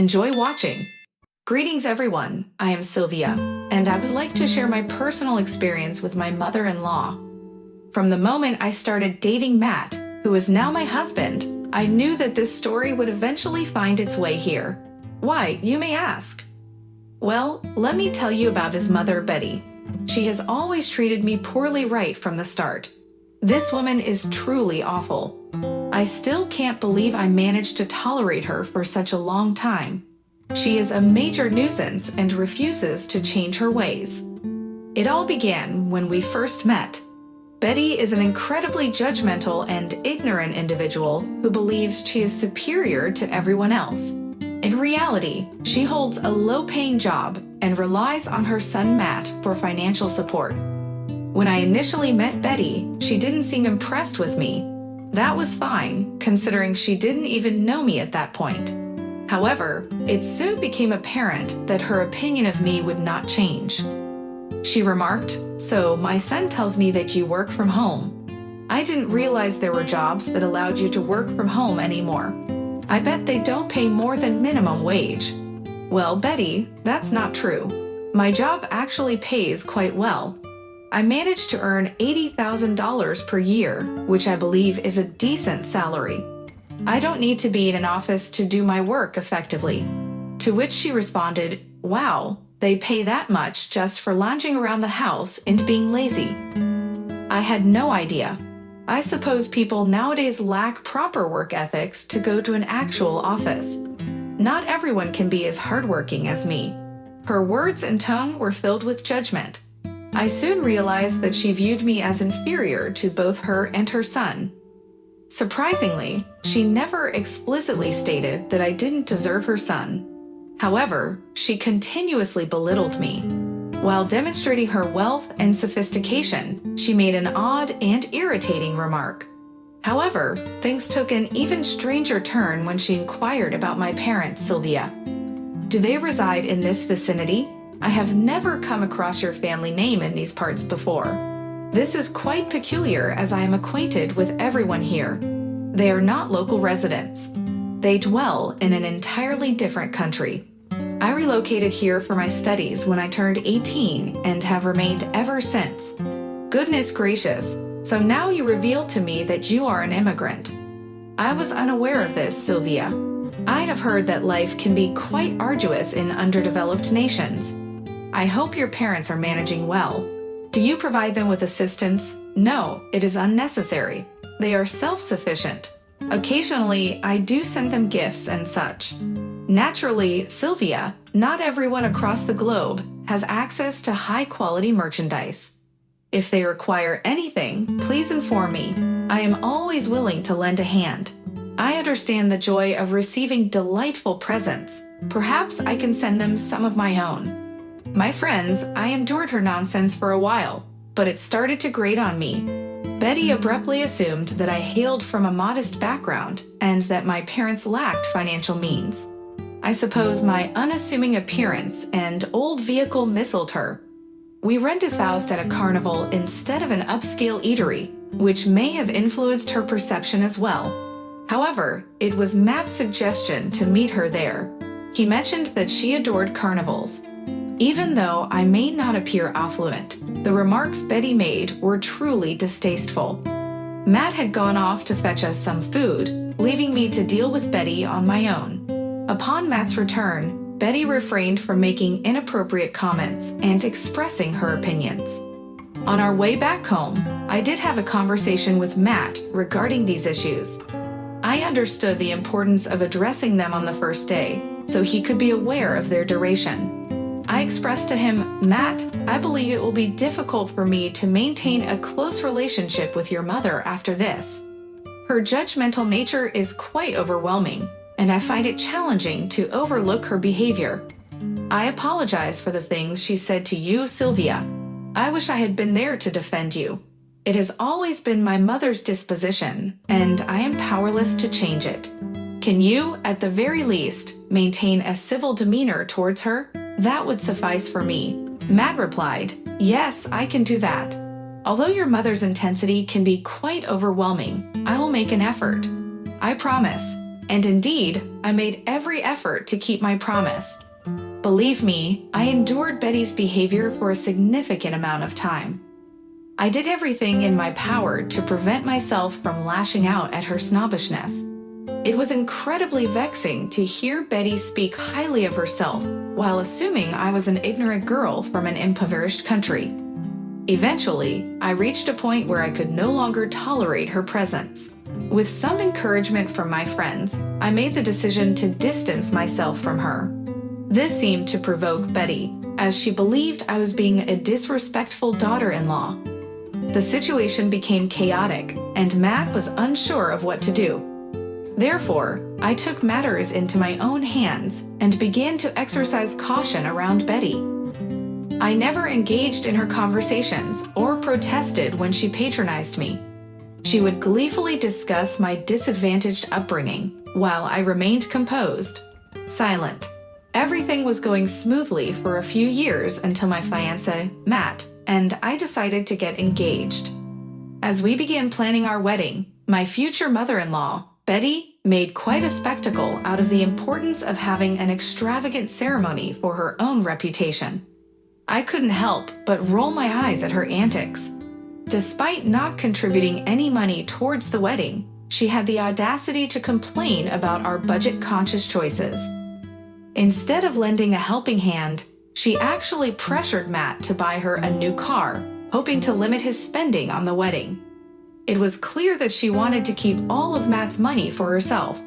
Enjoy watching! Greetings everyone, I am Sylvia, and I would like to share my personal experience with my mother-in-law. From the moment I started dating Matt, who is now my husband, I knew that this story would eventually find its way here. Why, you may ask? Well, let me tell you about his mother, Betty. She has always treated me poorly right from the start. This woman is truly awful. I still can't believe I managed to tolerate her for such a long time. She is a major nuisance and refuses to change her ways. It all began when we first met. Betty is an incredibly judgmental and ignorant individual who believes she is superior to everyone else. In reality, she holds a low-paying job and relies on her son Matt for financial support. When I initially met Betty, she didn't seem impressed with me. That was fine, considering she didn't even know me at that point. However, it soon became apparent that her opinion of me would not change. She remarked, "So my son tells me that you work from home. I didn't realize there were jobs that allowed you to work from home anymore. I bet they don't pay more than minimum wage." Well, Betty, that's not true. My job actually pays quite well. I managed to earn $80,000 per year, which I believe is a decent salary. I don't need to be in an office to do my work effectively. To which she responded, "Wow, they pay that much just for lounging around the house and being lazy." I had no idea. I suppose people nowadays lack proper work ethics to go to an actual office. Not everyone can be as hardworking as me. Her words and tone were filled with judgment. I soon realized that she viewed me as inferior to both her and her son. Surprisingly, she never explicitly stated that I didn't deserve her son. However, she continuously belittled me. While demonstrating her wealth and sophistication, she made an odd and irritating remark. However, things took an even stranger turn when she inquired about my parents, Sylvia. "Do they reside in this vicinity? I have never come across your family name in these parts before. This is quite peculiar as I am acquainted with everyone here. They are not local residents. They dwell in an entirely different country. I relocated here for my studies when I turned 18 and have remained ever since." Goodness gracious, so now you reveal to me that you are an immigrant. I was unaware of this, Sylvia. I have heard that life can be quite arduous in underdeveloped nations. I hope your parents are managing well. Do you provide them with assistance? No, it is unnecessary. They are self-sufficient. Occasionally, I do send them gifts and such. Naturally, Sylvia, not everyone across the globe has access to high-quality merchandise. If they require anything, please inform me. I am always willing to lend a hand. I understand the joy of receiving delightful presents. Perhaps I can send them some of my own. My friends, I endured her nonsense for a while, but it started to grate on me. Betty abruptly assumed that I hailed from a modest background and that my parents lacked financial means. I suppose my unassuming appearance and old vehicle misled her. We rendezvoused at a carnival instead of an upscale eatery, which may have influenced her perception as well. However, it was Matt's suggestion to meet her there. He mentioned that she adored carnivals. Even though I may not appear affluent, the remarks Betty made were truly distasteful. Matt had gone off to fetch us some food, leaving me to deal with Betty on my own. Upon Matt's return, Betty refrained from making inappropriate comments and expressing her opinions. On our way back home, I did have a conversation with Matt regarding these issues. I understood the importance of addressing them on the first day, so he could be aware of their duration. I expressed to him, "Matt, I believe it will be difficult for me to maintain a close relationship with your mother after this. Her judgmental nature is quite overwhelming, and I find it challenging to overlook her behavior. I apologize for the things she said to you, Sylvia. I wish I had been there to defend you. It has always been my mother's disposition, and I am powerless to change it. Can you, at the very least, maintain a civil demeanor towards her? That would suffice for me." Matt replied, "Yes, I can do that. Although your mother's intensity can be quite overwhelming, I will make an effort. I promise." And indeed, I made every effort to keep my promise. Believe me, I endured Betty's behavior for a significant amount of time. I did everything in my power to prevent myself from lashing out at her snobbishness. It was incredibly vexing to hear Betty speak highly of herself while assuming I was an ignorant girl from an impoverished country. Eventually, I reached a point where I could no longer tolerate her presence. With some encouragement from my friends, I made the decision to distance myself from her. This seemed to provoke Betty, as she believed I was being a disrespectful daughter-in-law. The situation became chaotic, and Matt was unsure of what to do. Therefore, I took matters into my own hands and began to exercise caution around Betty. I never engaged in her conversations or protested when she patronized me. She would gleefully discuss my disadvantaged upbringing, while I remained composed, silent. Everything was going smoothly for a few years until my fiancé, Matt, and I decided to get engaged. As we began planning our wedding, my future mother-in-law, Betty, made quite a spectacle out of the importance of having an extravagant ceremony for her own reputation. I couldn't help but roll my eyes at her antics. Despite not contributing any money towards the wedding, she had the audacity to complain about our budget-conscious choices. Instead of lending a helping hand, she actually pressured Matt to buy her a new car, hoping to limit his spending on the wedding. It was clear that she wanted to keep all of Matt's money for herself.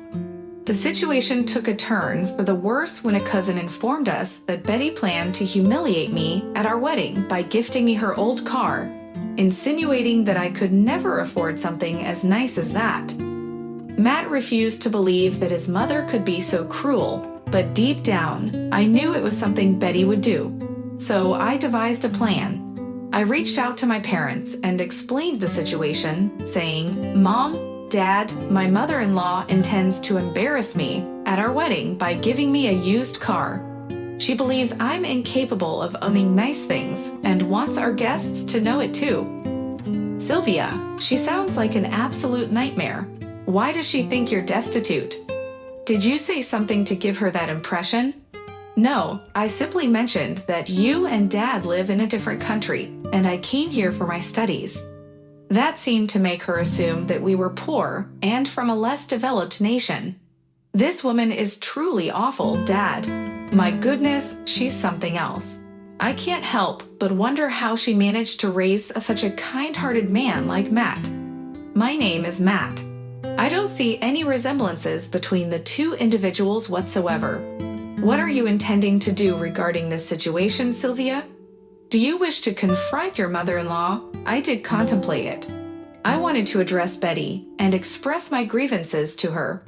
The situation took a turn for the worse when a cousin informed us that Betty planned to humiliate me at our wedding by gifting me her old car, insinuating that I could never afford something as nice as that. Matt refused to believe that his mother could be so cruel, but deep down, I knew it was something Betty would do. So I devised a plan. I reached out to my parents and explained the situation, saying, "Mom, Dad, my mother-in-law intends to embarrass me at our wedding by giving me a used car. She believes I'm incapable of owning nice things and wants our guests to know it too." "Sylvia, she sounds like an absolute nightmare. Why does she think you're destitute? Did you say something to give her that impression?" "No, I simply mentioned that you and Dad live in a different country, and I came here for my studies." That seemed to make her assume that we were poor and from a less developed nation. "This woman is truly awful, Dad. My goodness, she's something else. I can't help but wonder how she managed to raise such a kind-hearted man like Matt. My name is Matt. I don't see any resemblances between the two individuals whatsoever. What are you intending to do regarding this situation, Sylvia? Do you wish to confront your mother-in-law? I did contemplate it. I wanted to address Betty and express my grievances to her.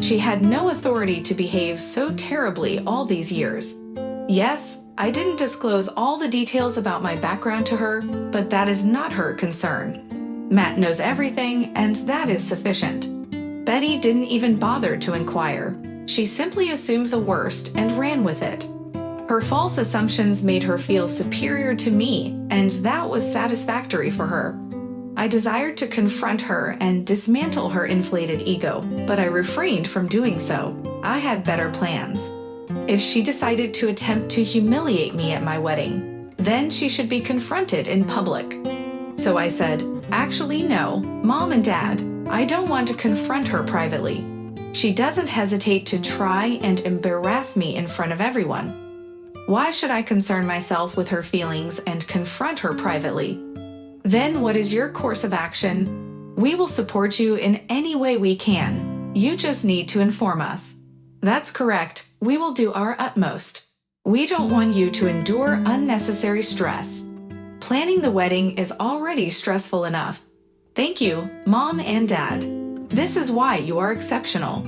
She had no authority to behave so terribly all these years. Yes, I didn't disclose all the details about my background to her, but that is not her concern. Matt knows everything, and that is sufficient." Betty didn't even bother to inquire. She simply assumed the worst and ran with it. Her false assumptions made her feel superior to me, and that was satisfactory for her. I desired to confront her and dismantle her inflated ego, but I refrained from doing so. I had better plans. If she decided to attempt to humiliate me at my wedding, then she should be confronted in public. So I said, "Actually, no, Mom and Dad, I don't want to confront her privately. She doesn't hesitate to try and embarrass me in front of everyone. Why should I concern myself with her feelings and confront her privately? Then what is your course of action? We will support you in any way we can. You just need to inform us." "That's correct. We will do our utmost. We don't want you to endure unnecessary stress. Planning the wedding is already stressful enough. Thank you, Mom and Dad. This is why you are exceptional."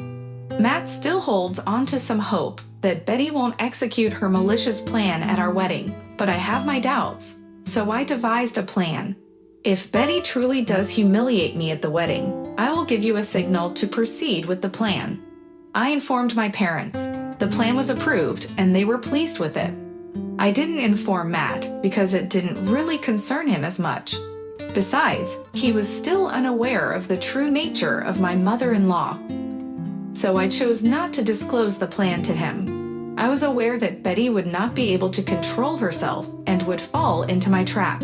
Matt still holds on to some hope that Betty won't execute her malicious plan at our wedding, but I have my doubts, so I devised a plan. If Betty truly does humiliate me at the wedding, I will give you a signal to proceed with the plan. I informed my parents. The plan was approved, and they were pleased with it. I didn't inform Matt because it didn't really concern him as much. Besides, he was still unaware of the true nature of my mother-in-law. so I chose not to disclose the plan to him. I was aware that Betty would not be able to control herself and would fall into my trap.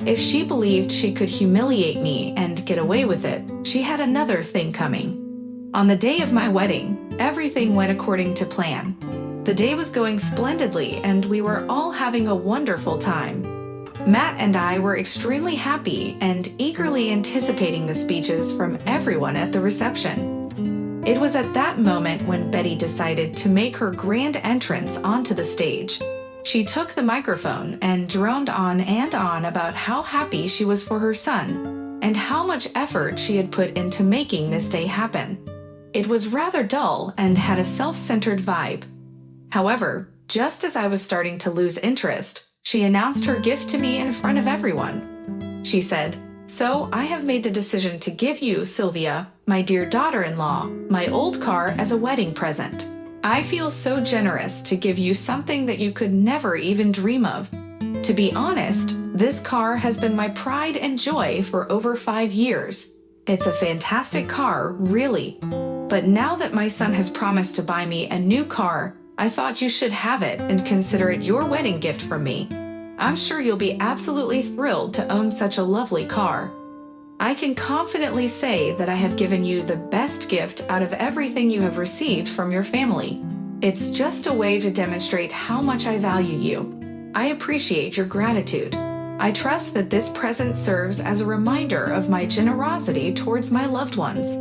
If she believed she could humiliate me and get away with it, she had another thing coming. On the day of my wedding, everything went according to plan. The day was going splendidly and we were all having a wonderful time. Matt and I were extremely happy and eagerly anticipating the speeches from everyone at the reception. It was at that moment when Betty decided to make her grand entrance onto the stage. She took the microphone and droned on and on about how happy she was for her son and how much effort she had put into making this day happen. It was rather dull and had a self-centered vibe. However, just as I was starting to lose interest, she announced her gift to me in front of everyone. She said, "So I have made the decision to give you, Sylvia, my dear daughter-in-law, my old car as a wedding present. I feel so generous to give you something that you could never even dream of. To be honest, this car has been my pride and joy for over 5 years. It's a fantastic car, really. But now that my son has promised to buy me a new car, I thought you should have it and consider it your wedding gift from me. I'm sure you'll be absolutely thrilled to own such a lovely car. I can confidently say that I have given you the best gift out of everything you have received from your family. It's just a way to demonstrate how much I value you. I appreciate your gratitude. I trust that this present serves as a reminder of my generosity towards my loved ones."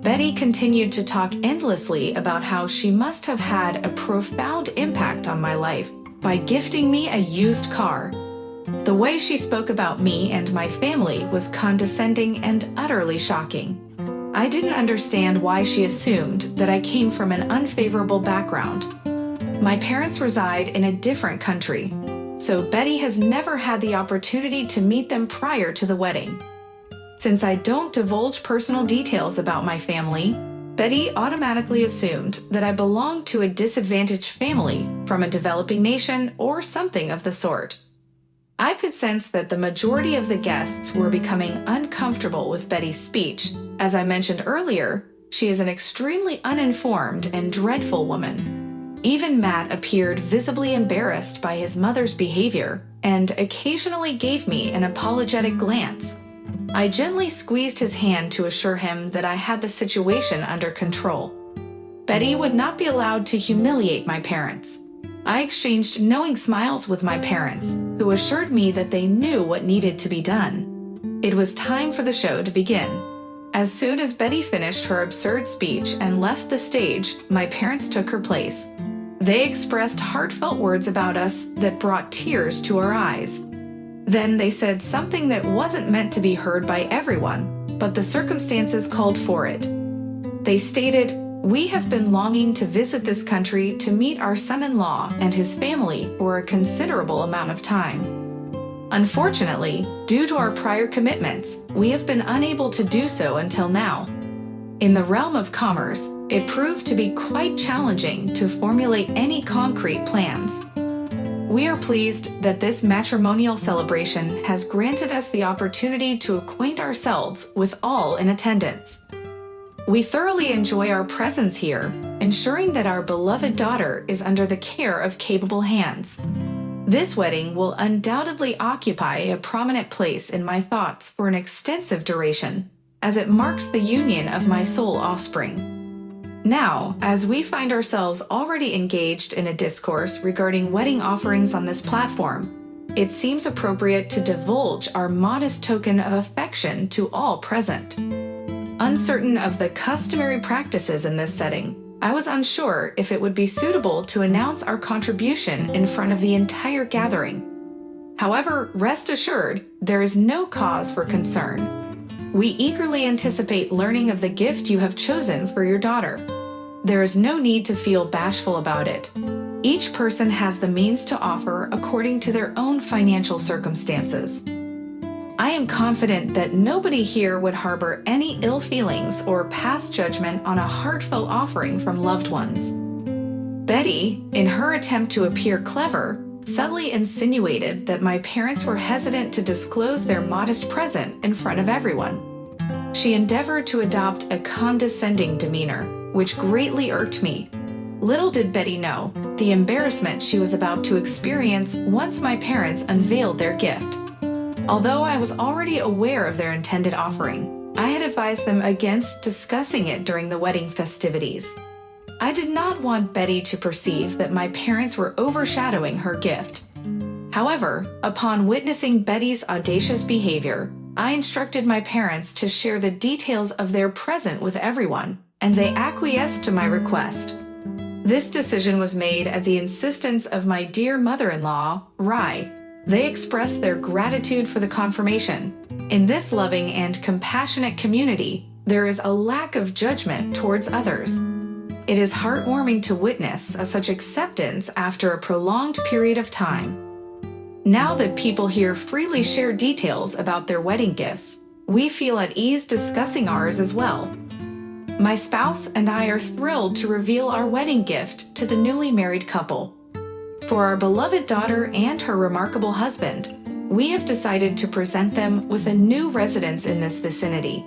Betty continued to talk endlessly about how she must have had a profound impact on my life by gifting me a used car. The way she spoke about me and my family was condescending and utterly shocking. I didn't understand why she assumed that I came from an unfavorable background. My parents reside in a different country, so Betty has never had the opportunity to meet them prior to the wedding. Since I don't divulge personal details about my family, Betty automatically assumed that I belonged to a disadvantaged family from a developing nation or something of the sort. I could sense that the majority of the guests were becoming uncomfortable with Betty's speech. As I mentioned earlier, she is an extremely uninformed and dreadful woman. Even Matt appeared visibly embarrassed by his mother's behavior and occasionally gave me an apologetic glance. I gently squeezed his hand to assure him that I had the situation under control. Betty would not be allowed to humiliate my parents. I exchanged knowing smiles with my parents, who assured me that they knew what needed to be done. It was time for the show to begin. As soon as Betty finished her absurd speech and left the stage, my parents took her place. They expressed heartfelt words about us that brought tears to our eyes. Then they said something that wasn't meant to be heard by everyone, but the circumstances called for it. They stated, "We have been longing to visit this country to meet our son-in-law and his family for a considerable amount of time. Unfortunately, due to our prior commitments, we have been unable to do so until now. In the realm of commerce, it proved to be quite challenging to formulate any concrete plans. We are pleased that this matrimonial celebration has granted us the opportunity to acquaint ourselves with all in attendance. We thoroughly enjoy our presence here, ensuring that our beloved daughter is under the care of capable hands. This wedding will undoubtedly occupy a prominent place in my thoughts for an extensive duration, as it marks the union of my sole offspring. Now, as we find ourselves already engaged in a discourse regarding wedding offerings on this platform, it seems appropriate to divulge our modest token of affection to all present. Uncertain of the customary practices in this setting, I was unsure if it would be suitable to announce our contribution in front of the entire gathering. However, rest assured, there is no cause for concern. We eagerly anticipate learning of the gift you have chosen for your daughter. There is no need to feel bashful about it. Each person has the means to offer according to their own financial circumstances. I am confident that nobody here would harbor any ill feelings or pass judgment on a heartfelt offering from loved ones." Betty, in her attempt to appear clever, subtly insinuated that my parents were hesitant to disclose their modest present in front of everyone. She endeavored to adopt a condescending demeanor, which greatly irked me. Little did Betty know the embarrassment she was about to experience once my parents unveiled their gift. Although I was already aware of their intended offering, I had advised them against discussing it during the wedding festivities. I did not want Betty to perceive that my parents were overshadowing her gift. However, upon witnessing Betty's audacious behavior, I instructed my parents to share the details of their present with everyone, and they acquiesced to my request. This decision was made at the insistence of my dear mother-in-law, Rai. They expressed their gratitude for the confirmation. In this loving and compassionate community, there is a lack of judgment towards others. It is heartwarming to witness such acceptance after a prolonged period of time. Now that people here freely share details about their wedding gifts, we feel at ease discussing ours as well. My spouse and I are thrilled to reveal our wedding gift to the newly married couple. For our beloved daughter and her remarkable husband, we have decided to present them with a new residence in this vicinity.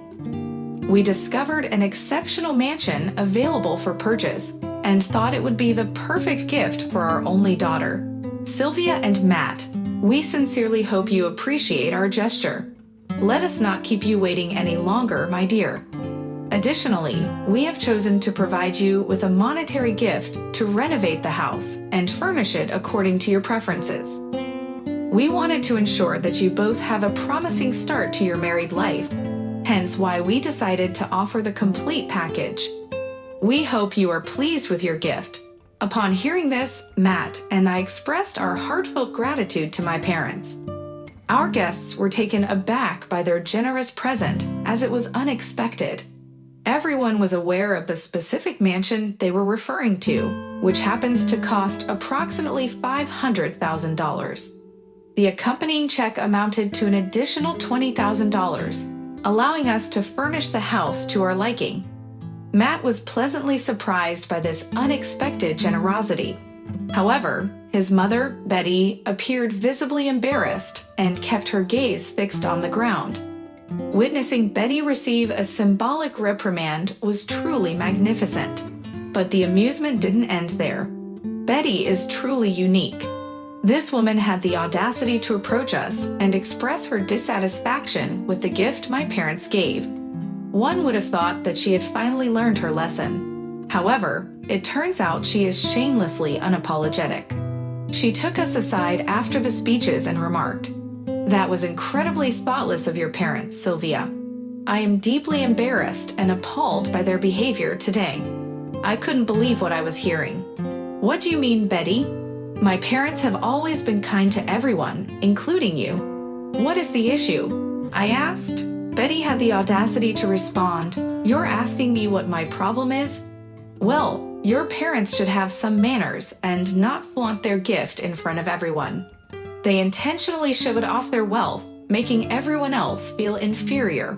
We discovered an exceptional mansion available for purchase and thought it would be the perfect gift for our only daughter. Sylvia and Matt, we sincerely hope you appreciate our gesture. Let us not keep you waiting any longer, my dear. Additionally, we have chosen to provide you with a monetary gift to renovate the house and furnish it according to your preferences. We wanted to ensure that you both have a promising start to your married life, hence why we decided to offer the complete package. We hope you are pleased with your gift. Upon hearing this, Matt and I expressed our heartfelt gratitude to my parents. Our guests were taken aback by their generous present as it was unexpected. Everyone was aware of the specific mansion they were referring to, which happens to cost approximately $500,000. The accompanying check amounted to an additional $20,000, allowing us to furnish the house to our liking. Matt was pleasantly surprised by this unexpected generosity. However, his mother, Betty, appeared visibly embarrassed and kept her gaze fixed on the ground. Witnessing Betty receive a symbolic reprimand was truly magnificent. But the amusement didn't end there. Betty is truly unique. This woman had the audacity to approach us and express her dissatisfaction with the gift my parents gave. One would have thought that she had finally learned her lesson. However, it turns out she is shamelessly unapologetic. She took us aside after the speeches and remarked, "That was incredibly thoughtless of your parents, Sylvia. I am deeply embarrassed and appalled by their behavior today. I couldn't believe what I was hearing." "What do you mean, Betty? My parents have always been kind to everyone, including you. What is the issue?" I asked. Betty had the audacity to respond, "You're asking me what my problem is? Well, your parents should have some manners and not flaunt their gift in front of everyone. They intentionally showed off their wealth, making everyone else feel inferior."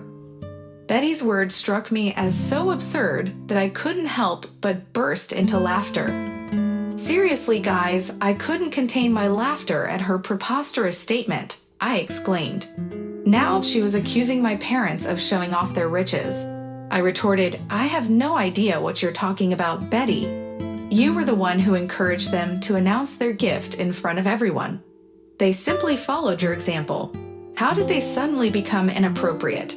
Betty's words struck me as so absurd that I couldn't help but burst into laughter. "Seriously, guys, I couldn't contain my laughter at her preposterous statement," I exclaimed. Now she was accusing my parents of showing off their riches. I retorted, "I have no idea what you're talking about, Betty. You were the one who encouraged them to announce their gift in front of everyone. They simply followed your example. How did they suddenly become inappropriate?"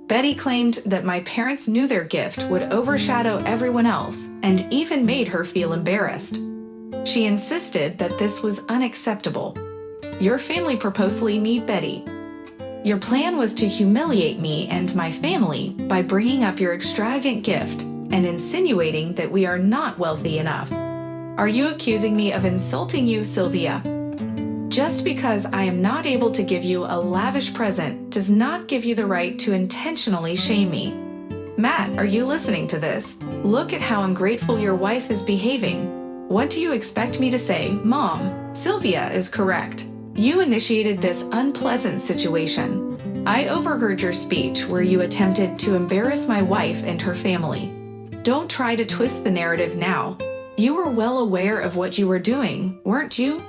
Betty claimed that my parents knew their gift would overshadow everyone else and even made her feel embarrassed. She insisted that this was unacceptable. "Your family proposed me, Betty. Your plan was to humiliate me and my family by bringing up your extravagant gift and insinuating that we are not wealthy enough. Are you accusing me of insulting you, Sylvia? Just because I am not able to give you a lavish present does not give you the right to intentionally shame me. Matt, are you listening to this? Look at how ungrateful your wife is behaving. What do you expect me to say? Mom, Sylvia is correct. You initiated this unpleasant situation. I overheard your speech where you attempted to embarrass my wife and her family. Don't try to twist the narrative now. You were well aware of what you were doing, weren't you?"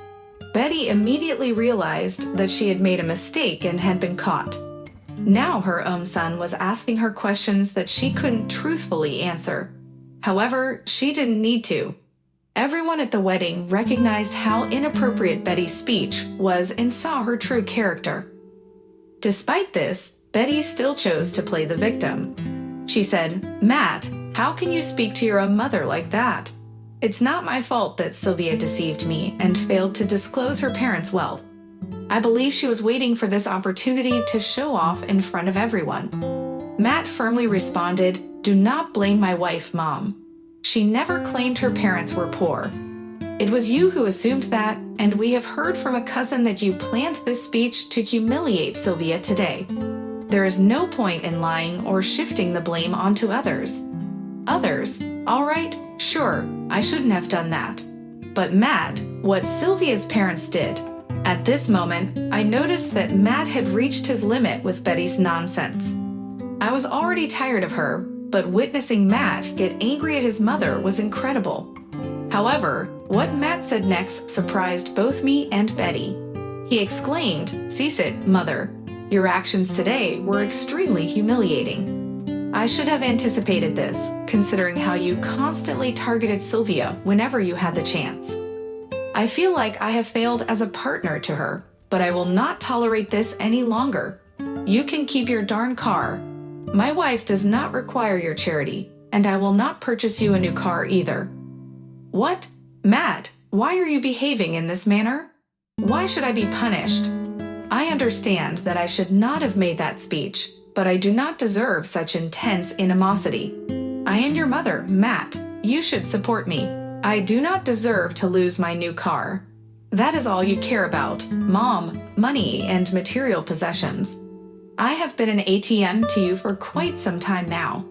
Betty immediately realized that she had made a mistake and had been caught. Now her own son was asking her questions that she couldn't truthfully answer. However, she didn't need to. Everyone at the wedding recognized how inappropriate Betty's speech was and saw her true character. Despite this, Betty still chose to play the victim. She said, "Matt, how can you speak to your own mother like that? It's not my fault that Sylvia deceived me and failed to disclose her parents' wealth. I believe she was waiting for this opportunity to show off in front of everyone." Matt firmly responded, "Do not blame my wife, Mom. She never claimed her parents were poor. It was you who assumed that, and we have heard from a cousin that you planned this speech to humiliate Sylvia today. There is no point in lying or shifting the blame onto others." Others? All right, sure, I shouldn't have done that. But Matt, what Sylvia's parents did. At this moment, I noticed that Matt had reached his limit with Betty's nonsense. I was already tired of her, but witnessing Matt get angry at his mother was incredible. However, what Matt said next surprised both me and Betty. He exclaimed, "Cease it, Mother. Your actions today were extremely humiliating. I should have anticipated this, considering how you constantly targeted Sylvia whenever you had the chance. I feel like I have failed as a partner to her, but I will not tolerate this any longer. You can keep your darn car. My wife does not require your charity, and I will not purchase you a new car either." "What? Matt, why are you behaving in this manner? Why should I be punished? I understand that I should not have made that speech, but I do not deserve such intense animosity. I am your mother, Matt. You should support me. I do not deserve to lose my new car. That is all you care about, Mom, money and material possessions. I have been an ATM to you for quite some time now.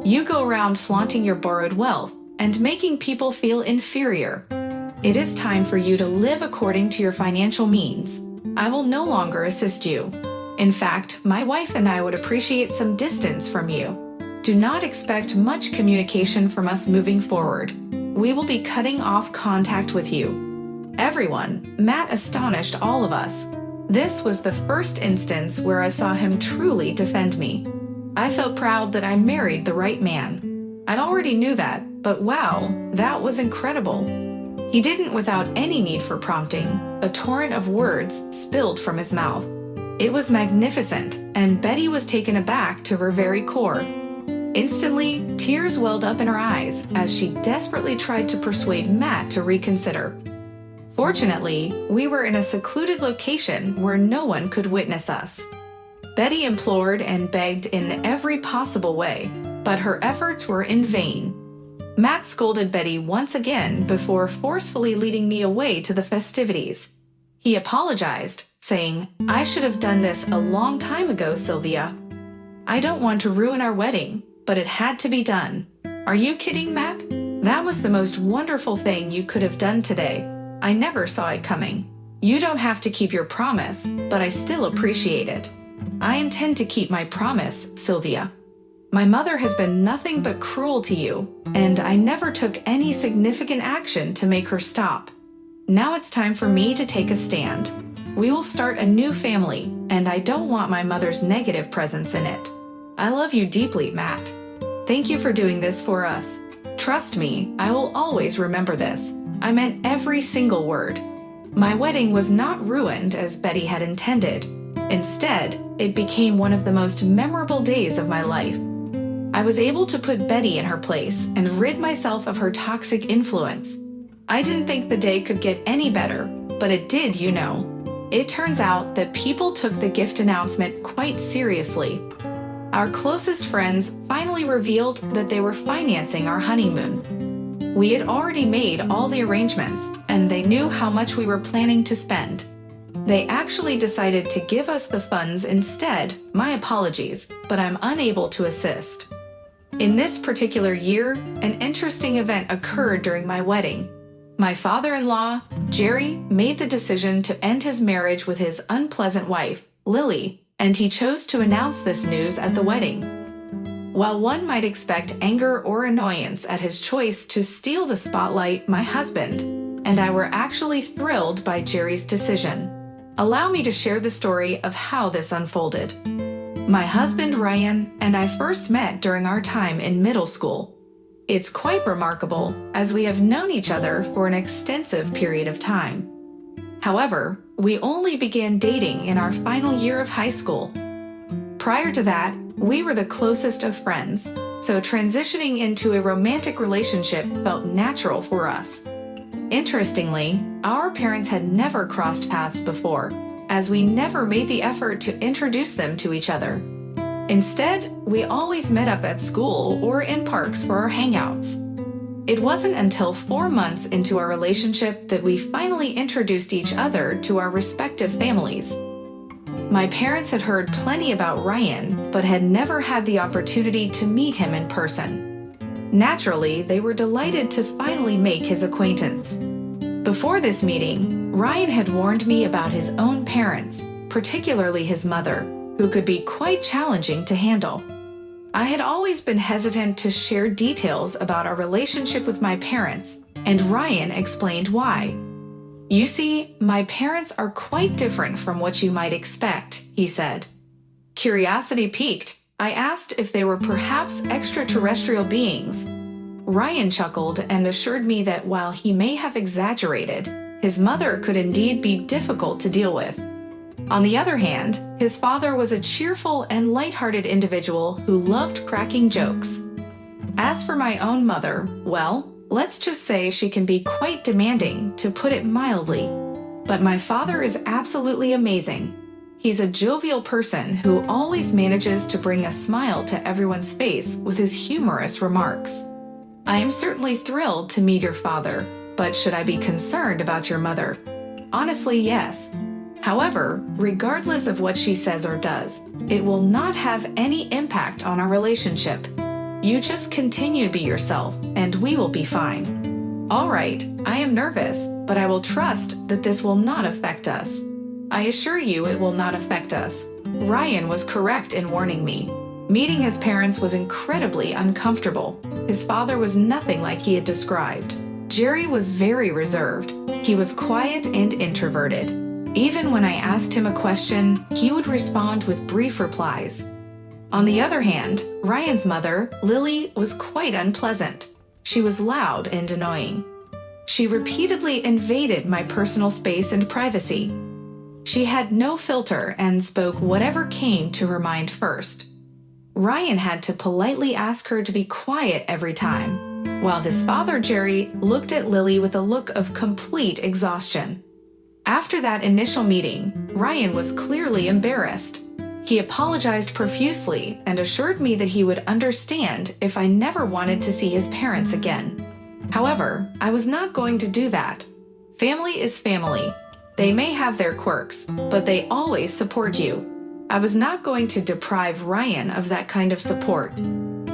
You go around flaunting your borrowed wealth and making people feel inferior. It is time for you to live according to your financial means. I will no longer assist you. In fact, my wife and I would appreciate some distance from you. Do not expect much communication from us moving forward. We will be cutting off contact with you." Everyone, Matt astonished all of us. This was the first instance where I saw him truly defend me. I felt proud that I married the right man. I already knew that, but wow, that was incredible. He didn't without any need for prompting. A torrent of words spilled from his mouth. It was magnificent, and Betty was taken aback to her very core. Instantly, tears welled up in her eyes as she desperately tried to persuade Matt to reconsider. Fortunately, we were in a secluded location where no one could witness us. Betty implored and begged in every possible way, but her efforts were in vain. Matt scolded Betty once again before forcefully leading me away to the festivities. He apologized, saying, "I should have done this a long time ago, Sylvia. I don't want to ruin our wedding, but it had to be done." "Are you kidding, Matt? That was the most wonderful thing you could have done today. I never saw it coming. You don't have to keep your promise, but I still appreciate it." "I intend to keep my promise, Sylvia. My mother has been nothing but cruel to you, and I never took any significant action to make her stop. Now it's time for me to take a stand. We will start a new family, and I don't want my mother's negative presence in it. I love you deeply, Matt. Thank you for doing this for us. Trust me, I will always remember this. I meant every single word. My wedding was not ruined as Betty had intended. Instead, it became one of the most memorable days of my life. I was able to put Betty in her place and rid myself of her toxic influence. I didn't think the day could get any better, but it did, you know. It turns out that people took the gift announcement quite seriously. Our closest friends finally revealed that they were financing our honeymoon. We had already made all the arrangements, and they knew how much we were planning to spend. They actually decided to give us the funds instead. My apologies, but I'm unable to assist. In this particular year, an interesting event occurred during my wedding. My father-in-law, Jerry, made the decision to end his marriage with his unpleasant wife, Lily, and he chose to announce this news at the wedding. While one might expect anger or annoyance at his choice to steal the spotlight, my husband and I were actually thrilled by Jerry's decision. Allow me to share the story of how this unfolded. My husband, Ryan, and I first met during our time in middle school. It's quite remarkable, as we have known each other for an extensive period of time. However, we only began dating in our final year of high school. Prior to that, we were the closest of friends, so transitioning into a romantic relationship felt natural for us. Interestingly, our parents had never crossed paths before, as we never made the effort to introduce them to each other. Instead, we always met up at school or in parks for our hangouts. It wasn't until 4 months into our relationship that we finally introduced each other to our respective families. My parents had heard plenty about Ryan, but had never had the opportunity to meet him in person. Naturally, they were delighted to finally make his acquaintance. Before this meeting, Ryan had warned me about his own parents, particularly his mother, who could be quite challenging to handle. I had always been hesitant to share details about our relationship with my parents, and Ryan explained why. "You see, my parents are quite different from what you might expect," he said. Curiosity piqued. I asked if they were perhaps extraterrestrial beings. Ryan chuckled and assured me that while he may have exaggerated, his mother could indeed be difficult to deal with. On the other hand, his father was a cheerful and lighthearted individual who loved cracking jokes. As for my own mother, well, let's just say she can be quite demanding, to put it mildly. But my father is absolutely amazing. He's a jovial person who always manages to bring a smile to everyone's face with his humorous remarks. I am certainly thrilled to meet your father, but should I be concerned about your mother? Honestly, yes. However, regardless of what she says or does, it will not have any impact on our relationship. You just continue to be yourself, and we will be fine. All right, I am nervous, but I will trust that this will not affect us. I assure you it will not affect us. Ryan was correct in warning me. Meeting his parents was incredibly uncomfortable. His father was nothing like he had described. Jerry was very reserved. He was quiet and introverted. Even when I asked him a question, he would respond with brief replies. On the other hand, Ryan's mother, Lily, was quite unpleasant. She was loud and annoying. She repeatedly invaded my personal space and privacy. She had no filter and spoke whatever came to her mind first. Ryan had to politely ask her to be quiet every time, while his father, Jerry, looked at Lily with a look of complete exhaustion. After that initial meeting, Ryan was clearly embarrassed. He apologized profusely and assured me that he would understand if I never wanted to see his parents again. However, I was not going to do that. Family is family. They may have their quirks, but they always support you. I was not going to deprive Ryan of that kind of support.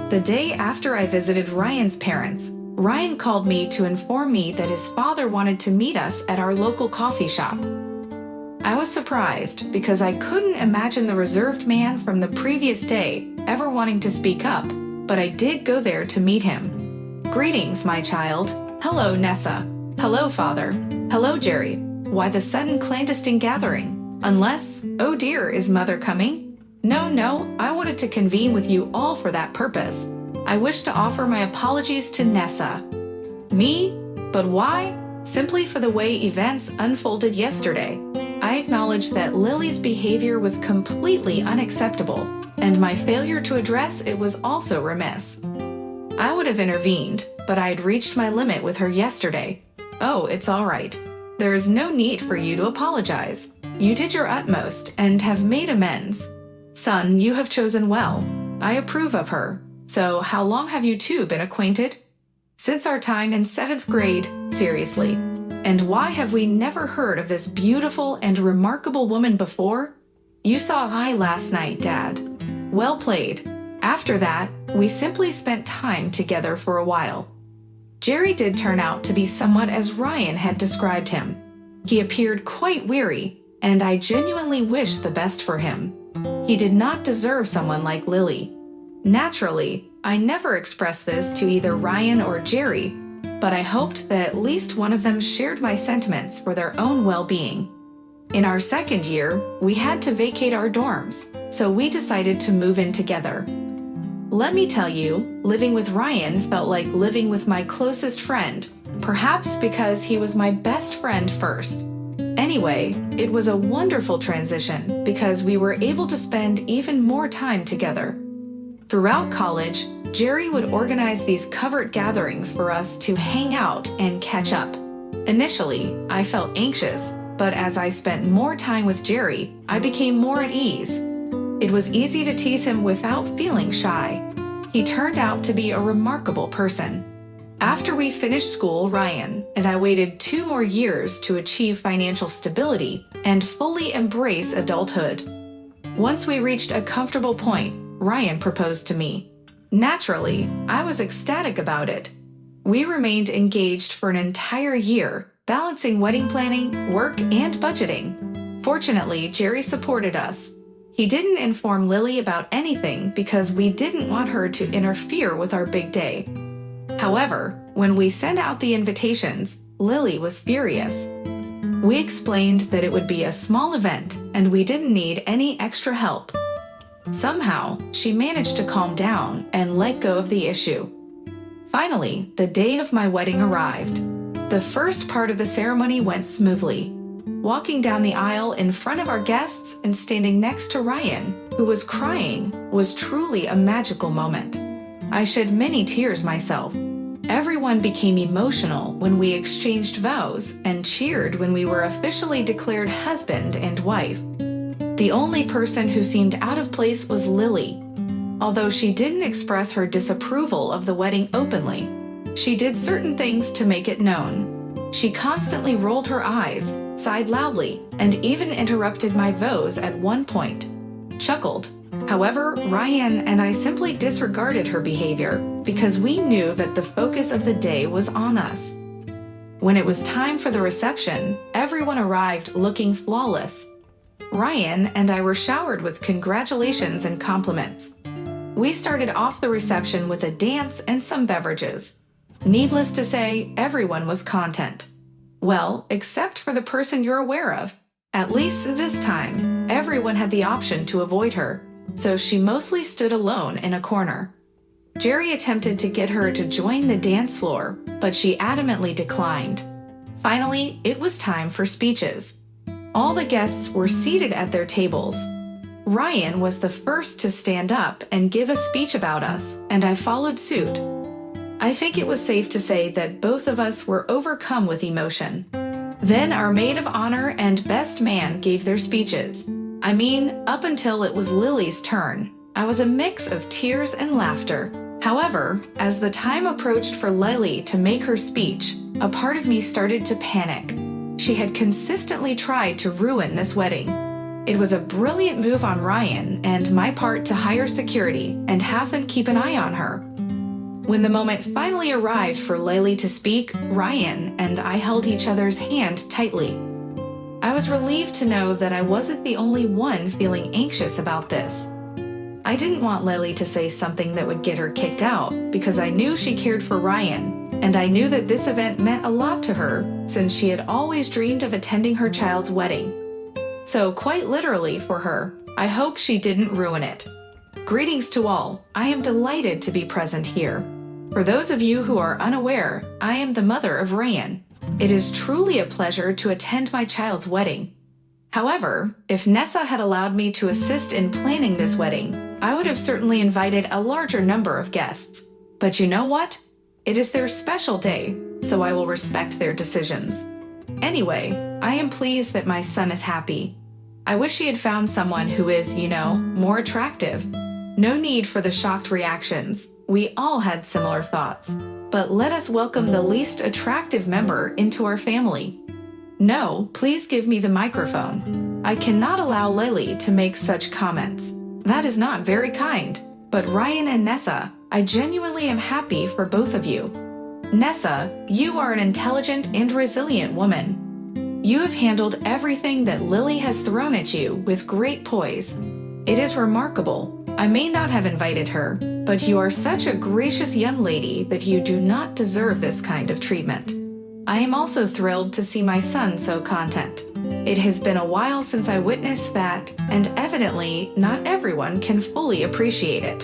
The day after I visited Ryan's parents, Ryan called me to inform me that his father wanted to meet us at our local coffee shop. I was surprised because I couldn't imagine the reserved man from the previous day ever wanting to speak up, but I did go there to meet him. "Greetings, my child. Hello, Nessa. Hello, father. Hello, Jerry. Why the sudden clandestine gathering? Unless, oh dear, is mother coming? No, I wanted to convene with you all for that purpose. I wish to offer my apologies to Nessa." Me? But why? Simply for the way events unfolded yesterday. I acknowledged that Lily's behavior was completely unacceptable, and my failure to address it was also remiss. I would have intervened, but I had reached my limit with her yesterday. "Oh, it's all right. There is no need for you to apologize. You did your utmost and have made amends. Son, you have chosen well. I approve of her. So, how long have you two been acquainted?" "Since our time in 7th grade, seriously. And why have we never heard of this beautiful and remarkable woman before? You saw I last night, Dad. Well played. After that, we simply spent time together for a while." Jerry did turn out to be somewhat as Ryan had described him. He appeared quite weary, and I genuinely wished the best for him. He did not deserve someone like Lily. Naturally, I never expressed this to either Ryan or Jerry, but I hoped that at least one of them shared my sentiments for their own well-being. In our second year, we had to vacate our dorms, so we decided to move in together. Let me tell you, living with Ryan felt like living with my closest friend, perhaps because he was my best friend first. Anyway, it was a wonderful transition because we were able to spend even more time together. Throughout college, Jerry would organize these covert gatherings for us to hang out and catch up. Initially, I felt anxious, but as I spent more time with Jerry, I became more at ease. It was easy to tease him without feeling shy. He turned out to be a remarkable person. After we finished school, Ryan and I waited 2 more years to achieve financial stability and fully embrace adulthood. Once we reached a comfortable point, Ryan proposed to me. Naturally, I was ecstatic about it. We remained engaged for an entire year, balancing wedding planning, work, and budgeting. Fortunately, Jerry supported us. He didn't inform Lily about anything because we didn't want her to interfere with our big day. However, when we sent out the invitations, Lily was furious. We explained that it would be a small event and we didn't need any extra help. Somehow, she managed to calm down and let go of the issue. Finally, the day of my wedding arrived. The first part of the ceremony went smoothly. Walking down the aisle in front of our guests and standing next to Ryan, who was crying, was truly a magical moment. I shed many tears myself. Everyone became emotional when we exchanged vows and cheered when we were officially declared husband and wife. The only person who seemed out of place was Lily. Although she didn't express her disapproval of the wedding openly, she did certain things to make it known. She constantly rolled her eyes, sighed loudly, and even interrupted my vows at one point. Chuckled. However, Ryan and I simply disregarded her behavior because we knew that the focus of the day was on us. When it was time for the reception, everyone arrived looking flawless. Ryan and I were showered with congratulations and compliments. We started off the reception with a dance and some beverages. Needless to say, everyone was content. Well, except for the person you're aware of. At least this time, everyone had the option to avoid her, so she mostly stood alone in a corner. Jerry attempted to get her to join the dance floor, but she adamantly declined. Finally, it was time for speeches. All the guests were seated at their tables. Ryan was the first to stand up and give a speech about us, and I followed suit. I think it was safe to say that both of us were overcome with emotion. Then our maid of honor and best man gave their speeches. I mean, up until it was Lily's turn, I was a mix of tears and laughter. However, as the time approached for Lily to make her speech, a part of me started to panic. She had consistently tried to ruin this wedding. It was a brilliant move on Ryan and my part to hire security and have them keep an eye on her. When the moment finally arrived for Lily to speak, Ryan and I held each other's hand tightly. I was relieved to know that I wasn't the only one feeling anxious about this. I didn't want Lily to say something that would get her kicked out because I knew she cared for Ryan, and I knew that this event meant a lot to her since she had always dreamed of attending her child's wedding. So quite literally for her, I hope she didn't ruin it. Greetings to all. I am delighted to be present here. For those of you who are unaware, I am the mother of Ryan. It is truly a pleasure to attend my child's wedding. However, if Nessa had allowed me to assist in planning this wedding, I would have certainly invited a larger number of guests. But you know what? It is their special day, so I will respect their decisions. Anyway, I am pleased that my son is happy. I wish he had found someone who is, more attractive. No need for the shocked reactions. We all had similar thoughts. But let us welcome the least attractive member into our family. No, please give me the microphone. I cannot allow Lily to make such comments. That is not very kind. But Ryan and Nessa, I genuinely am happy for both of you. Nessa, you are an intelligent and resilient woman. You have handled everything that Lily has thrown at you with great poise. It is remarkable. I may not have invited her, but you are such a gracious young lady that you do not deserve this kind of treatment. I am also thrilled to see my son so content. It has been a while since I witnessed that, and evidently not everyone can fully appreciate it.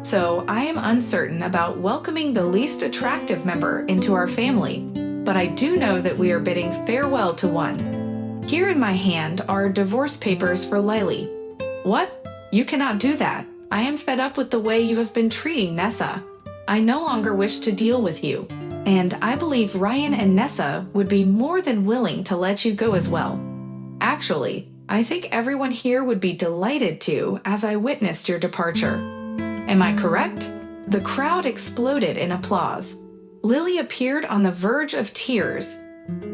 so I am uncertain about welcoming the least attractive member into our family, but I do know that we are bidding farewell to one. Here in my hand are divorce papers for Lily. What? You cannot do that. I am fed up with the way you have been treating Nessa. I no longer wish to deal with you, and I believe Ryan and Nessa would be more than willing to let you go as well. Actually, I think everyone here would be delighted to, as I witnessed your departure. Am I correct? The crowd exploded in applause. Lily appeared on the verge of tears.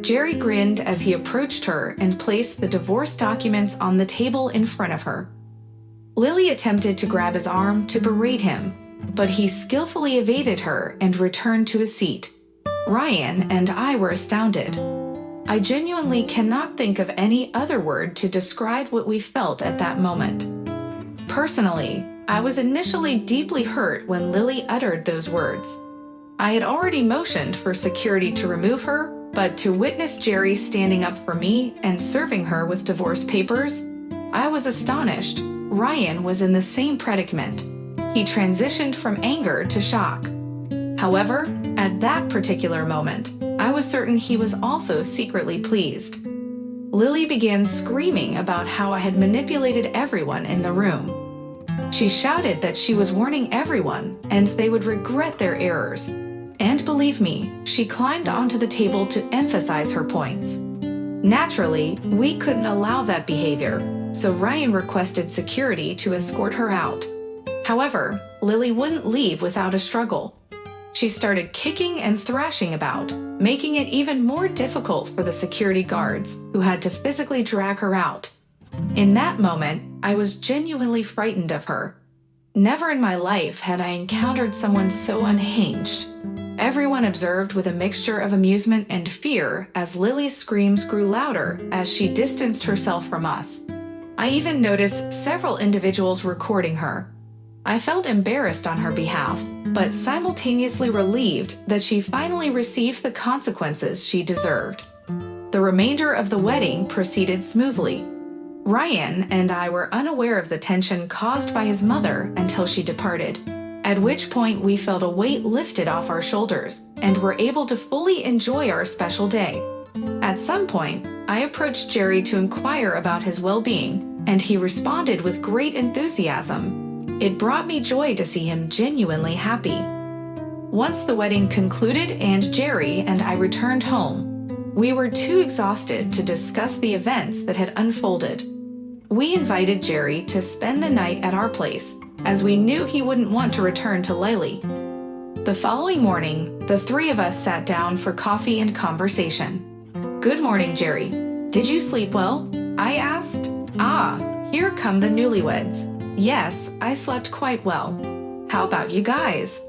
Jerry grinned as he approached her and placed the divorce documents on the table in front of her. Lily attempted to grab his arm to berate him, but he skillfully evaded her and returned to his seat. Ryan and I were astounded. I genuinely cannot think of any other word to describe what we felt at that moment. Personally, I was initially deeply hurt when Lily uttered those words. I had already motioned for security to remove her, but to witness Jerry standing up for me and serving her with divorce papers, I was astonished. Ryan was in the same predicament. He transitioned from anger to shock. However, at that particular moment, I was certain he was also secretly pleased. Lily began screaming about how I had manipulated everyone in the room. She shouted that she was warning everyone and they would regret their errors. And believe me, she climbed onto the table to emphasize her points. Naturally, we couldn't allow that behavior, so Ryan requested security to escort her out. However, Lily wouldn't leave without a struggle. She started kicking and thrashing about, making it even more difficult for the security guards, who had to physically drag her out. In that moment, I was genuinely frightened of her. Never in my life had I encountered someone so unhinged. Everyone observed with a mixture of amusement and fear as Lily's screams grew louder as she distanced herself from us. I even noticed several individuals recording her. I felt embarrassed on her behalf, but simultaneously relieved that she finally received the consequences she deserved. The remainder of the wedding proceeded smoothly. Ryan and I were unaware of the tension caused by his mother until she departed, at which point we felt a weight lifted off our shoulders and were able to fully enjoy our special day. At some point, I approached Jerry to inquire about his well-being, and he responded with great enthusiasm. It brought me joy to see him genuinely happy. Once the wedding concluded and Jerry and I returned home, we were too exhausted to discuss the events that had unfolded. We invited Jerry to spend the night at our place, as we knew he wouldn't want to return to Lily. The following morning, the three of us sat down for coffee and conversation. "Good morning, Jerry. Did you sleep well?" I asked. "Ah, here come the newlyweds. Yes, I slept quite well. How about you guys?"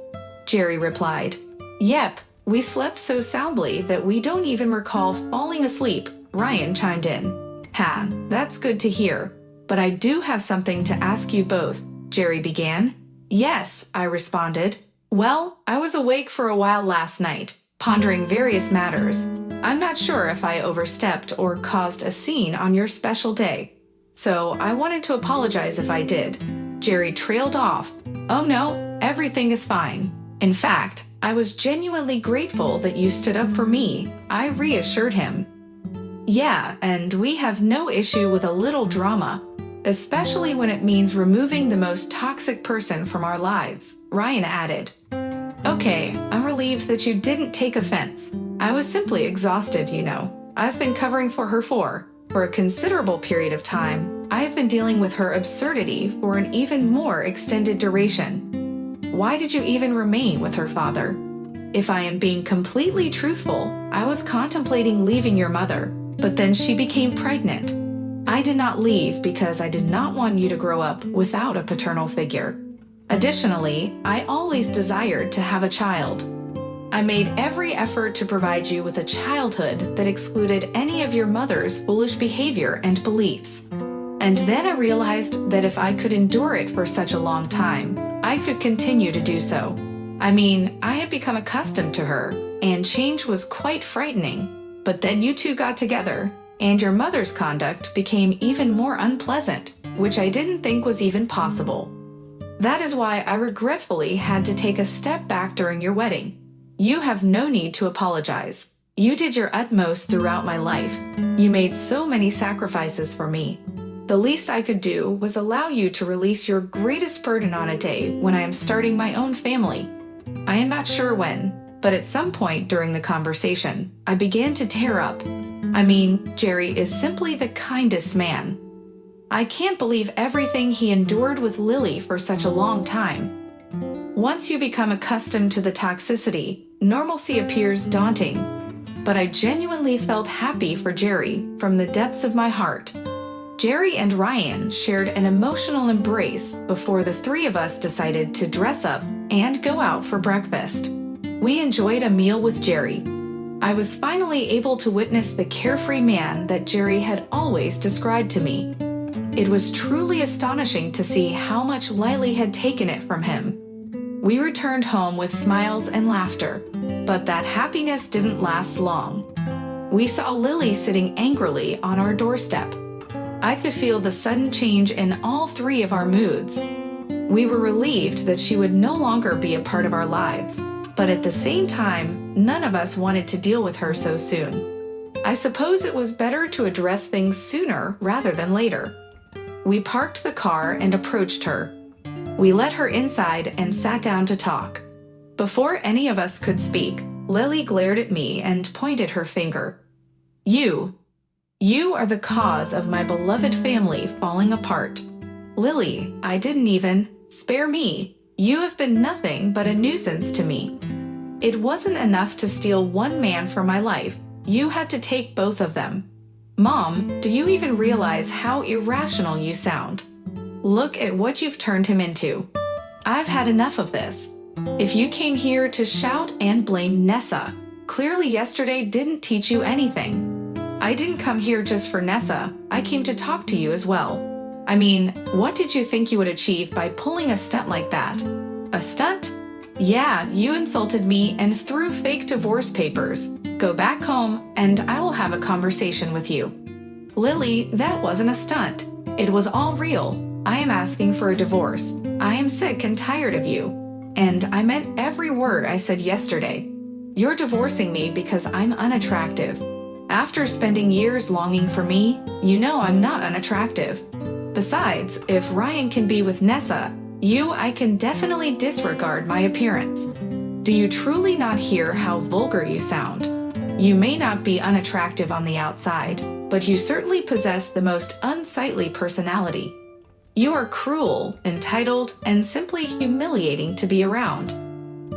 Jerry replied. "Yep, we slept so soundly that we don't even recall falling asleep," Ryan chimed in. "Ha, that's good to hear. But I do have something to ask you both," Jerry began. "Yes," I responded. "Well, I was awake for a while last night, pondering various matters. I'm not sure if I overstepped or caused a scene on your special day, so I wanted to apologize if I did." Jerry trailed off. "Oh no, everything is fine. In fact, I was genuinely grateful that you stood up for me," I reassured him. "Yeah, and we have no issue with a little drama, especially when it means removing the most toxic person from our lives," Ryan added. "Okay, I'm relieved that you didn't take offense. I was simply exhausted, you know. I've been covering for her for a considerable period of time. I've been dealing with her absurdity for an even more extended duration. Why did you even remain with her father? If I am being completely truthful, I was contemplating leaving your mother, but then she became pregnant. I did not leave because I did not want you to grow up without a paternal figure. Additionally, I always desired to have a child. I made every effort to provide you with a childhood that excluded any of your mother's foolish behavior and beliefs. And then I realized that if I could endure it for such a long time, I could continue to do so. I mean, I had become accustomed to her, and change was quite frightening. But then you two got together, and your mother's conduct became even more unpleasant, which I didn't think was even possible. That is why I regretfully had to take a step back during your wedding. You have no need to apologize. You did your utmost throughout my life. You made so many sacrifices for me. The least I could do was allow you to release your greatest burden on a day when I am starting my own family. I am not sure when, but at some point during the conversation, I began to tear up. I mean, Jerry is simply the kindest man. I can't believe everything he endured with Lily for such a long time. Once you become accustomed to the toxicity, normalcy appears daunting. But I genuinely felt happy for Jerry from the depths of my heart. Jerry and Ryan shared an emotional embrace before the three of us decided to dress up and go out for breakfast. We enjoyed a meal with Jerry. I was finally able to witness the carefree man that Jerry had always described to me. It was truly astonishing to see how much Lily had taken it from him. We returned home with smiles and laughter, but that happiness didn't last long. We saw Lily sitting angrily on our doorstep. I could feel the sudden change in all three of our moods. We were relieved that she would no longer be a part of our lives, but at the same time, none of us wanted to deal with her so soon. I suppose it was better to address things sooner rather than later. We parked the car and approached her. We let her inside and sat down to talk. Before any of us could speak, Lily glared at me and pointed her finger. You are the cause of my beloved family falling apart. Lily, I didn't even. Spare me. You have been nothing but a nuisance to me. It wasn't enough to steal one man from my life. You had to take both of them. Mom, do you even realize how irrational you sound? Look at what you've turned him into. I've had enough of this. If you came here to shout and blame Nessa, clearly yesterday didn't teach you anything. I didn't come here just for Nessa. I came to talk to you as well. I mean, what did you think you would achieve by pulling a stunt like that? A stunt? Yeah, you insulted me and threw fake divorce papers. Go back home and I will have a conversation with you. Lily, that wasn't a stunt. It was all real. I am asking for a divorce. I am sick and tired of you. And I meant every word I said yesterday. You're divorcing me because I'm unattractive. After spending years longing for me, you know I'm not unattractive. Besides, if Ryan can be with Nessa, I can definitely disregard my appearance. Do you truly not hear how vulgar you sound? You may not be unattractive on the outside, but you certainly possess the most unsightly personality. You are cruel, entitled, and simply humiliating to be around.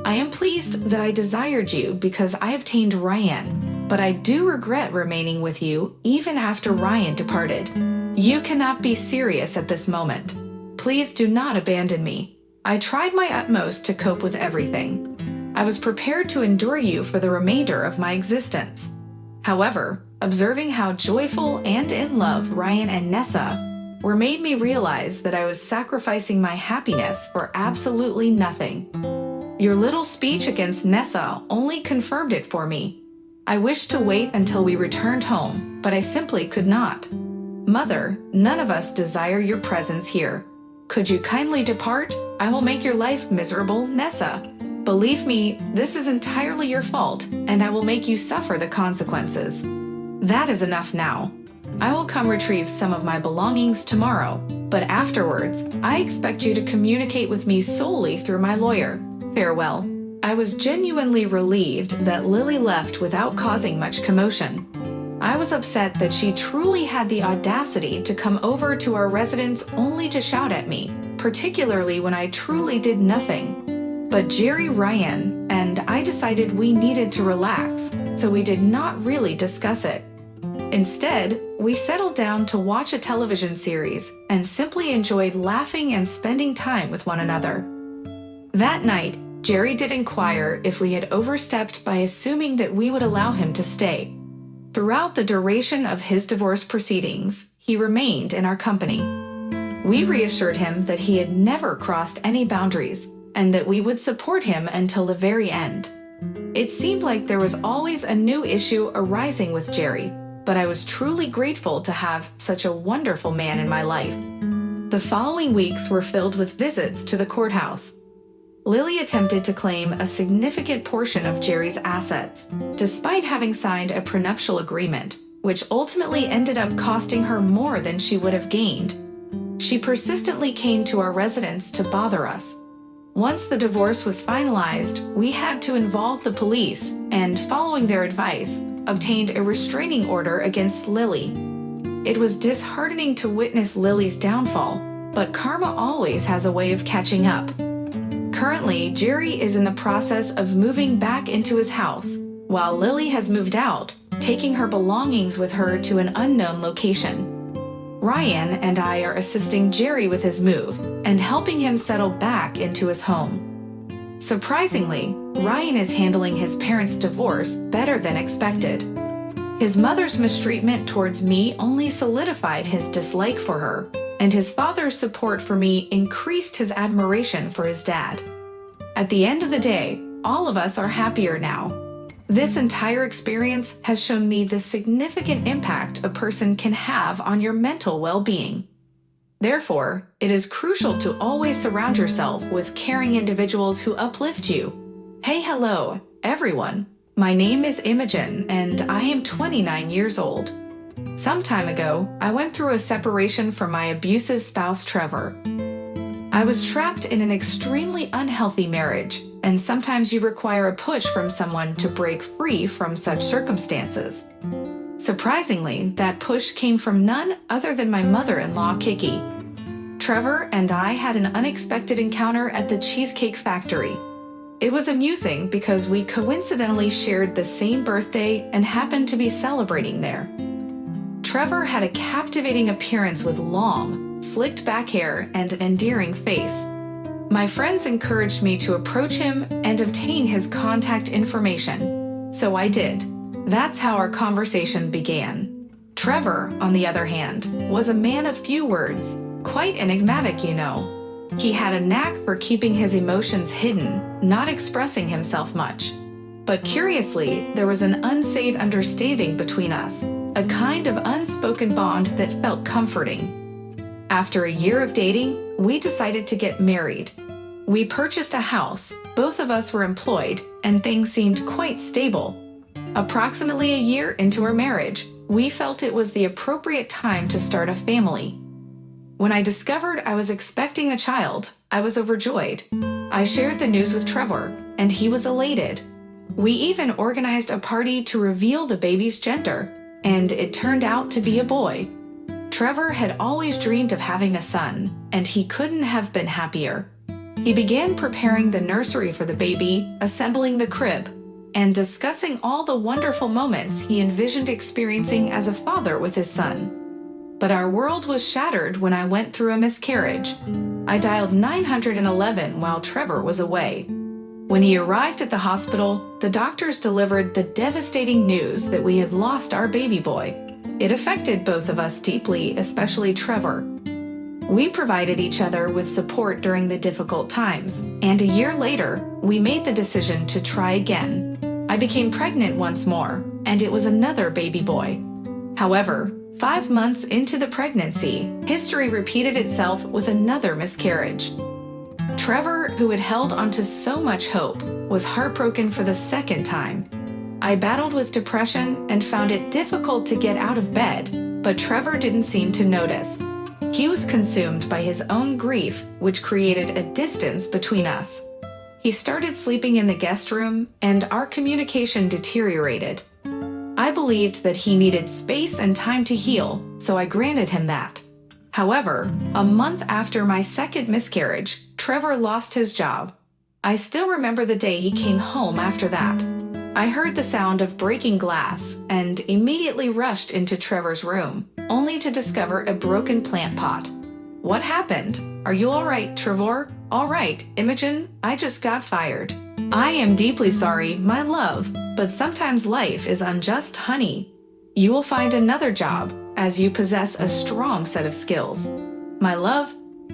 I am pleased that I desired you because I obtained Ryan, but I do regret remaining with you even after Ryan departed. You cannot be serious at this moment. Please do not abandon me. I tried my utmost to cope with everything. I was prepared to endure you for the remainder of my existence. However, observing how joyful and in love Ryan and Nessa were made me realize that I was sacrificing my happiness for absolutely nothing. Your little speech against Nessa only confirmed it for me. I wished to wait until we returned home, but I simply could not. Mother, none of us desire your presence here. Could you kindly depart? I will make your life miserable, Nessa. Believe me, this is entirely your fault, and I will make you suffer the consequences. That is enough now. I will come retrieve some of my belongings tomorrow, but afterwards, I expect you to communicate with me solely through my lawyer. Farewell. I was genuinely relieved that Lily left without causing much commotion. I was upset that she truly had the audacity to come over to our residence only to shout at me, particularly when I truly did nothing. But Jerry, Ryan, and I decided we needed to relax, so we did not really discuss it. Instead, we settled down to watch a television series and simply enjoyed laughing and spending time with one another. That night, Jerry did inquire if we had overstepped by assuming that we would allow him to stay. Throughout the duration of his divorce proceedings, he remained in our company. We reassured him that he had never crossed any boundaries and that we would support him until the very end. It seemed like there was always a new issue arising with Jerry, but I was truly grateful to have such a wonderful man in my life. The following weeks were filled with visits to the courthouse. Lily attempted to claim a significant portion of Jerry's assets, despite having signed a prenuptial agreement, which ultimately ended up costing her more than she would have gained. She persistently came to our residence to bother us. Once the divorce was finalized, we had to involve the police and, following their advice, obtained a restraining order against Lily. It was disheartening to witness Lily's downfall, but karma always has a way of catching up. Currently, Jerry is in the process of moving back into his house, while Lily has moved out, taking her belongings with her to an unknown location. Ryan and I are assisting Jerry with his move and helping him settle back into his home. Surprisingly, Ryan is handling his parents' divorce better than expected. His mother's mistreatment towards me only solidified his dislike for her, and his father's support for me increased his admiration for his dad. At the end of the day, all of us are happier now. This entire experience has shown me the significant impact a person can have on your mental well-being. Therefore, it is crucial to always surround yourself with caring individuals who uplift you. Hey, hello, everyone. My name is Imogen, and I am 29 years old. Some time ago, I went through a separation from my abusive spouse, Trevor. I was trapped in an extremely unhealthy marriage, and sometimes you require a push from someone to break free from such circumstances. Surprisingly, that push came from none other than my mother-in-law, Kiki. Trevor and I had an unexpected encounter at the Cheesecake Factory. It was amusing because we coincidentally shared the same birthday and happened to be celebrating there. Trevor had a captivating appearance with long, slicked back hair and an endearing face. My friends encouraged me to approach him and obtain his contact information, so I did. That's how our conversation began. Trevor, on the other hand, was a man of few words, quite enigmatic, you know. He had a knack for keeping his emotions hidden, not expressing himself much. But curiously, there was an unsaid understanding between us, a kind of unspoken bond that felt comforting. After a year of dating, we decided to get married. We purchased a house, both of us were employed, and things seemed quite stable. Approximately a year into our marriage, we felt it was the appropriate time to start a family. When I discovered I was expecting a child, I was overjoyed. I shared the news with Trevor, and he was elated. We even organized a party to reveal the baby's gender, and it turned out to be a boy. Trevor had always dreamed of having a son, and he couldn't have been happier. He began preparing the nursery for the baby, assembling the crib, and discussing all the wonderful moments he envisioned experiencing as a father with his son. But our world was shattered when I went through a miscarriage. I dialed 911 while Trevor was away. When he arrived at the hospital, the doctors delivered the devastating news that we had lost our baby boy. It affected both of us deeply, especially Trevor. We provided each other with support during the difficult times, and a year later, we made the decision to try again. I became pregnant once more, and it was another baby boy. However, 5 months into the pregnancy, history repeated itself with another miscarriage. Trevor, who had held onto so much hope, was heartbroken for the second time. I battled with depression and found it difficult to get out of bed, but Trevor didn't seem to notice. He was consumed by his own grief, which created a distance between us. He started sleeping in the guest room, and our communication deteriorated. I believed that he needed space and time to heal, so I granted him that. However, a month after my second miscarriage, Trevor lost his job. I still remember the day he came home after that. I heard the sound of breaking glass and immediately rushed into Trevor's room, only to discover a broken plant pot. What happened? Are you all right, Trevor? All right, Imogen, I just got fired. I am deeply sorry, my love, but sometimes life is unjust, honey. You will find another job, as you possess a strong set of skills. My love,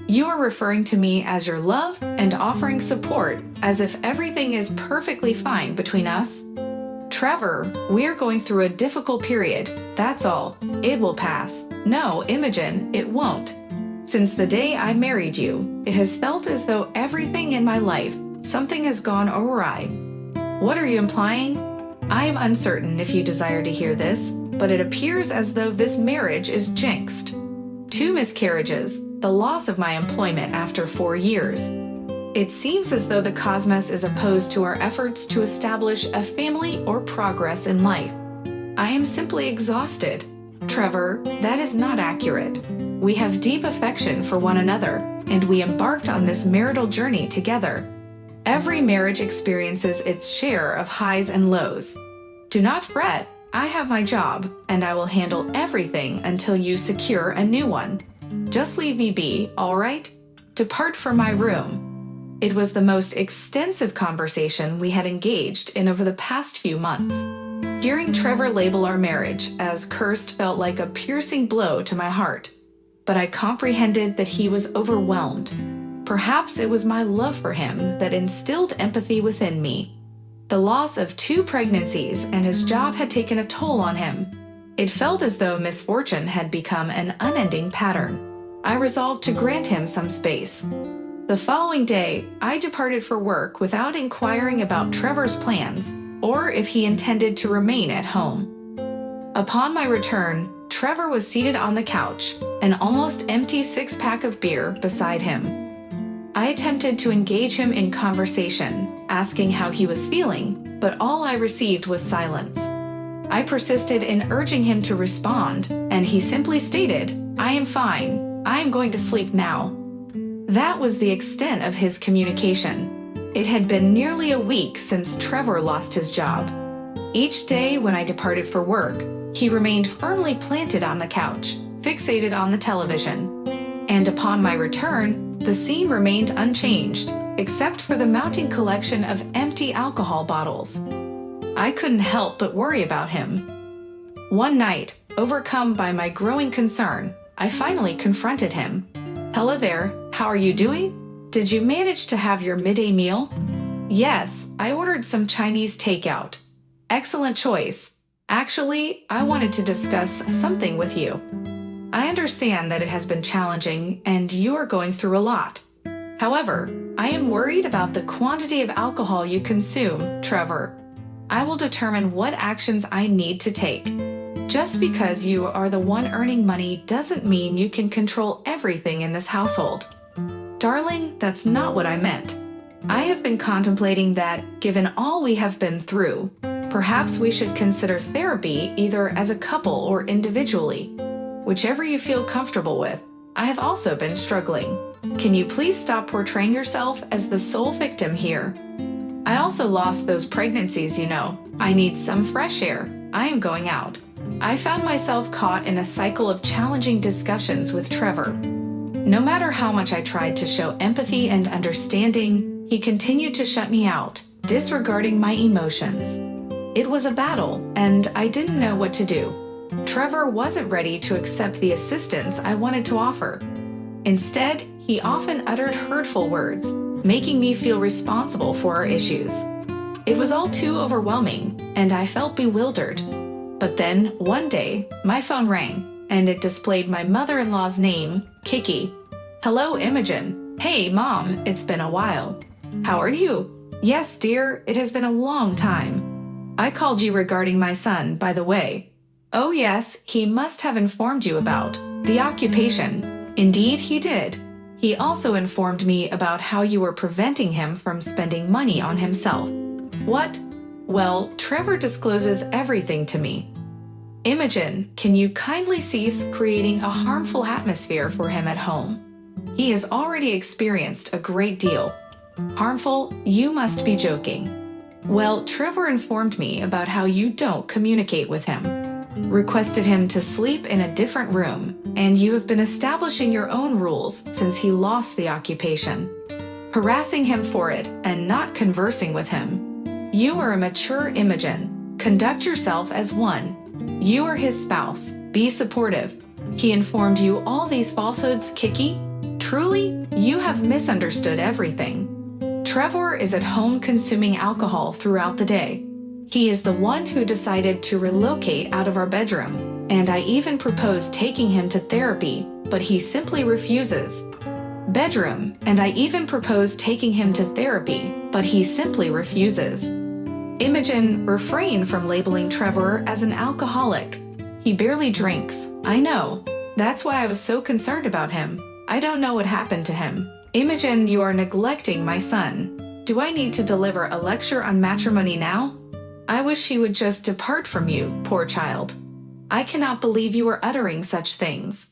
you are referring to me as your love and offering support as if everything is perfectly fine between us. Trevor, we are going through a difficult period, that's all. It will pass. No, Imogen, it won't. Since the day I married you, it has felt as though everything in my life, something has gone awry. What are you implying? I am uncertain if you desire to hear this, but it appears as though this marriage is jinxed. 2 miscarriages, the loss of my employment after 4 years. It seems as though the cosmos is opposed to our efforts to establish a family or progress in life. I am simply exhausted. Trevor, that is not accurate. We have deep affection for one another, and we embarked on this marital journey together. Every marriage experiences its share of highs and lows. Do not fret, I have my job, and I will handle everything until you secure a new one. Just leave me be, all right? Depart from my room. It was the most extensive conversation we had engaged in over the past few months. Hearing Trevor label our marriage as cursed felt like a piercing blow to my heart, but I comprehended that he was overwhelmed. Perhaps it was my love for him that instilled empathy within me. The loss of 2 pregnancies and his job had taken a toll on him. It felt as though misfortune had become an unending pattern. I resolved to grant him some space. The following day, I departed for work without inquiring about Trevor's plans or if he intended to remain at home. Upon my return, Trevor was seated on the couch, an almost empty 6-pack of beer beside him. I attempted to engage him in conversation, asking how he was feeling, but all I received was silence. I persisted in urging him to respond, and he simply stated, "I am fine. I am going to sleep now." That was the extent of his communication. It had been nearly a week since Trevor lost his job. Each day when I departed for work, he remained firmly planted on the couch, fixated on the television. And upon my return, the scene remained unchanged, except for the mounting collection of empty alcohol bottles. I couldn't help but worry about him. One night, overcome by my growing concern, I finally confronted him. "Hello there, how are you doing? Did you manage to have your midday meal?" "Yes, I ordered some Chinese takeout." "Excellent choice. Actually, I wanted to discuss something with you. I understand that it has been challenging and you are going through a lot. However, I am worried about the quantity of alcohol you consume, Trevor. I will determine what actions I need to take. Just because you are the one earning money doesn't mean you can control everything in this household." "Darling, that's not what I meant. I have been contemplating that, given all we have been through, perhaps we should consider therapy either as a couple or individually. Whichever you feel comfortable with. I have also been struggling. Can you please stop portraying yourself as the sole victim here? I also lost those pregnancies, you know. I need some fresh air. I am going out." I found myself caught in a cycle of challenging discussions with Trevor. No matter how much I tried to show empathy and understanding, he continued to shut me out, disregarding my emotions. It was a battle, and I didn't know what to do. Trevor wasn't ready to accept the assistance I wanted to offer. Instead, he often uttered hurtful words, making me feel responsible for our issues. It was all too overwhelming, and I felt bewildered. But then, one day, my phone rang, and it displayed my mother-in-law's name, Kiki. "Hello, Imogen. Hey, Mom, it's been a while. How are you?" "Yes, dear, it has been a long time. I called you regarding my son, by the way." "Oh yes, he must have informed you about the occupation." "Indeed he did. He also informed me about how you were preventing him from spending money on himself." "What?" "Well, Trevor discloses everything to me." "Imogen, can you kindly cease creating a harmful atmosphere for him at home? He has already experienced a great deal." "Harmful? You must be joking." "Well, Trevor informed me about how you don't communicate with him. Requested him to sleep in a different room, and you have been establishing your own rules since he lost the occupation. Harassing him for it and not conversing with him. You are a mature Imogen. Conduct yourself as one. You are his spouse. Be supportive. He informed you all these falsehoods, Kiki? Truly, you have misunderstood everything. Trevor is at home consuming alcohol throughout the day. He is the one who decided to relocate out of our bedroom, and I even proposed taking him to therapy, but he simply refuses. Bedroom, and I even proposed taking him to therapy, but he simply refuses. Imogen, refrain from labeling Trevor as an alcoholic. He barely drinks, I know. That's why I was so concerned about him. I don't know what happened to him. Imogen, you are neglecting my son. Do I need to deliver a lecture on matrimony now? I wish he would just depart from you, poor child. I cannot believe you are uttering such things.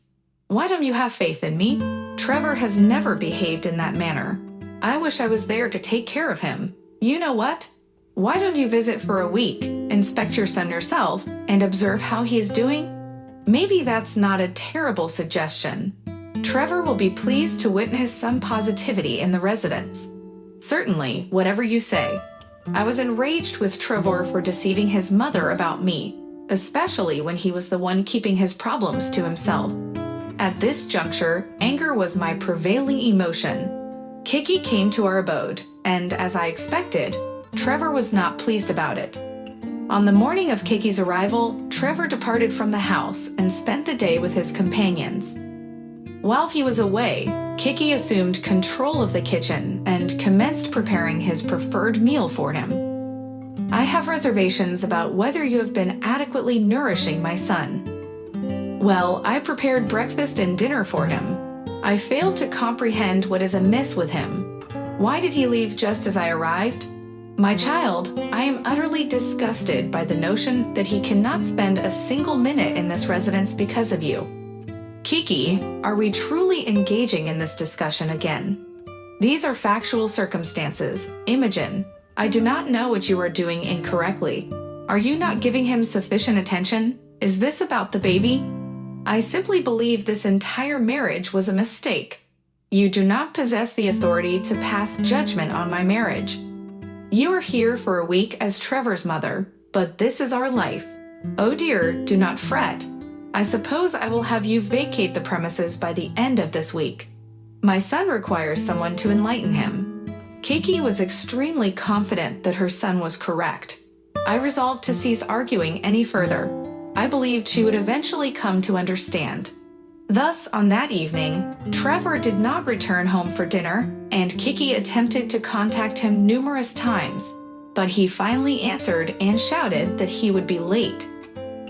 Why don't you have faith in me? Trevor has never behaved in that manner. I wish I was there to take care of him. You know what? Why don't you visit for a week, inspect your son yourself, and observe how he is doing? Maybe that's not a terrible suggestion. Trevor will be pleased to witness some positivity in the residence. Certainly, whatever you say. I was enraged with Trevor for deceiving his mother about me, especially when he was the one keeping his problems to himself. At this juncture, anger was my prevailing emotion. Kiki came to our abode, and as I expected, Trevor was not pleased about it. On the morning of Kiki's arrival, Trevor departed from the house and spent the day with his companions. While he was away, Kiki assumed control of the kitchen and commenced preparing his preferred meal for him. I have reservations about whether you have been adequately nourishing my son. Well, I prepared breakfast and dinner for him. I failed to comprehend what is amiss with him. Why did he leave just as I arrived? My child, I am utterly disgusted by the notion that he cannot spend a single minute in this residence because of you. Kiki, are we truly engaging in this discussion again? These are factual circumstances. Imogen, I do not know what you are doing incorrectly. Are you not giving him sufficient attention? Is this about the baby? I simply believe this entire marriage was a mistake. You do not possess the authority to pass judgment on my marriage. You are here for a week as Trevor's mother, but this is our life. Oh dear, do not fret. I suppose I will have you vacate the premises by the end of this week. My son requires someone to enlighten him. Kiki was extremely confident that her son was correct. I resolved to cease arguing any further. I believed she would eventually come to understand. Thus, on that evening, Trevor did not return home for dinner, and Kiki attempted to contact him numerous times, but he finally answered and shouted that he would be late.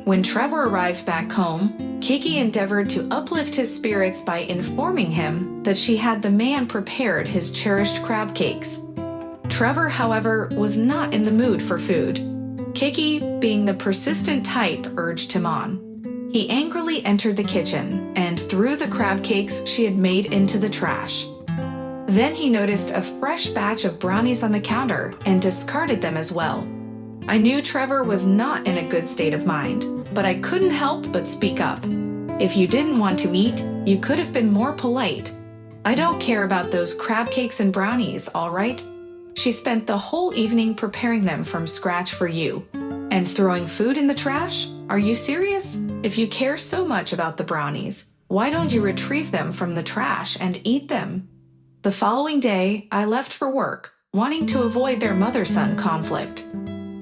When Trevor arrived back home, Kiki endeavored to uplift his spirits by informing him that she had the man prepared his cherished crab cakes. Trevor, however, was not in the mood for food. Kiki, being the persistent type, urged him on. He angrily entered the kitchen and threw the crab cakes she had made into the trash. Then he noticed a fresh batch of brownies on the counter and discarded them as well. I knew Trevor was not in a good state of mind, but I couldn't help but speak up. If you didn't want to eat, you could have been more polite. I don't care about those crab cakes and brownies, all right? She spent the whole evening preparing them from scratch for you. And throwing food in the trash? Are you serious? If you care so much about the brownies, why don't you retrieve them from the trash and eat them? The following day, I left for work, wanting to avoid their mother-son conflict.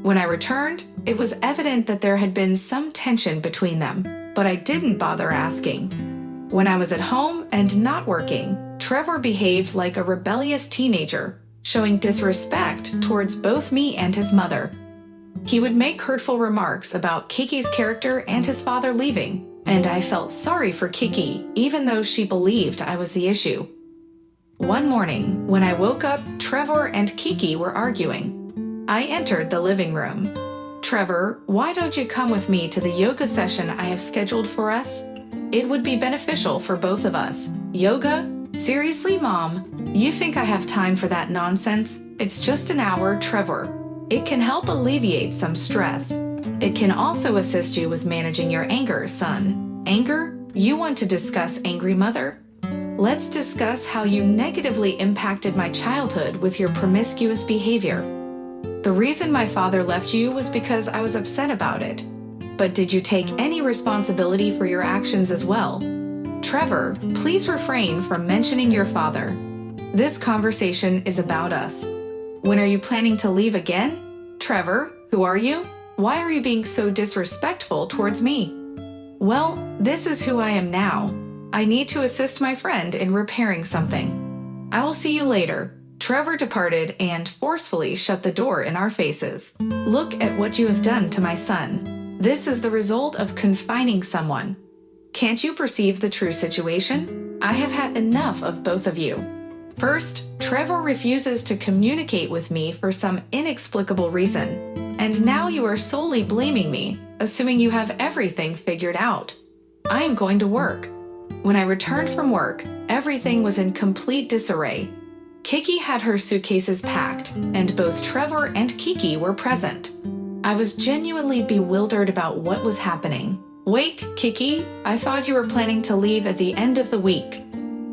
When I returned, it was evident that there had been some tension between them, but I didn't bother asking. When I was at home and not working, Trevor behaved like a rebellious teenager, showing disrespect towards both me and his mother. He would make hurtful remarks about Kiki's character and his father leaving, and I felt sorry for Kiki, even though she believed I was the issue. One morning, when I woke up, Trevor and Kiki were arguing. I entered the living room. Trevor, why don't you come with me to the yoga session I have scheduled for us? It would be beneficial for both of us. Yoga? Seriously, Mom? You think I have time for that nonsense? It's just an hour, Trevor. It can help alleviate some stress. It can also assist you with managing your anger, son. Anger? You want to discuss angry mother? Let's discuss how you negatively impacted my childhood with your promiscuous behavior. The reason my father left you was because I was upset about it. But did you take any responsibility for your actions as well? Trevor, please refrain from mentioning your father. This conversation is about us. When are you planning to leave again? Trevor, who are you? Why are you being so disrespectful towards me? Well, this is who I am now. I need to assist my friend in repairing something. I will see you later." Trevor departed and forcefully shut the door in our faces. "Look at what you have done to my son. This is the result of confining someone. Can't you perceive the true situation? I have had enough of both of you. First, Trevor refuses to communicate with me for some inexplicable reason. And now you are solely blaming me, assuming you have everything figured out. I am going to work." When I returned from work, everything was in complete disarray. Kiki had her suitcases packed, and both Trevor and Kiki were present. I was genuinely bewildered about what was happening. "Wait, Kiki, I thought you were planning to leave at the end of the week.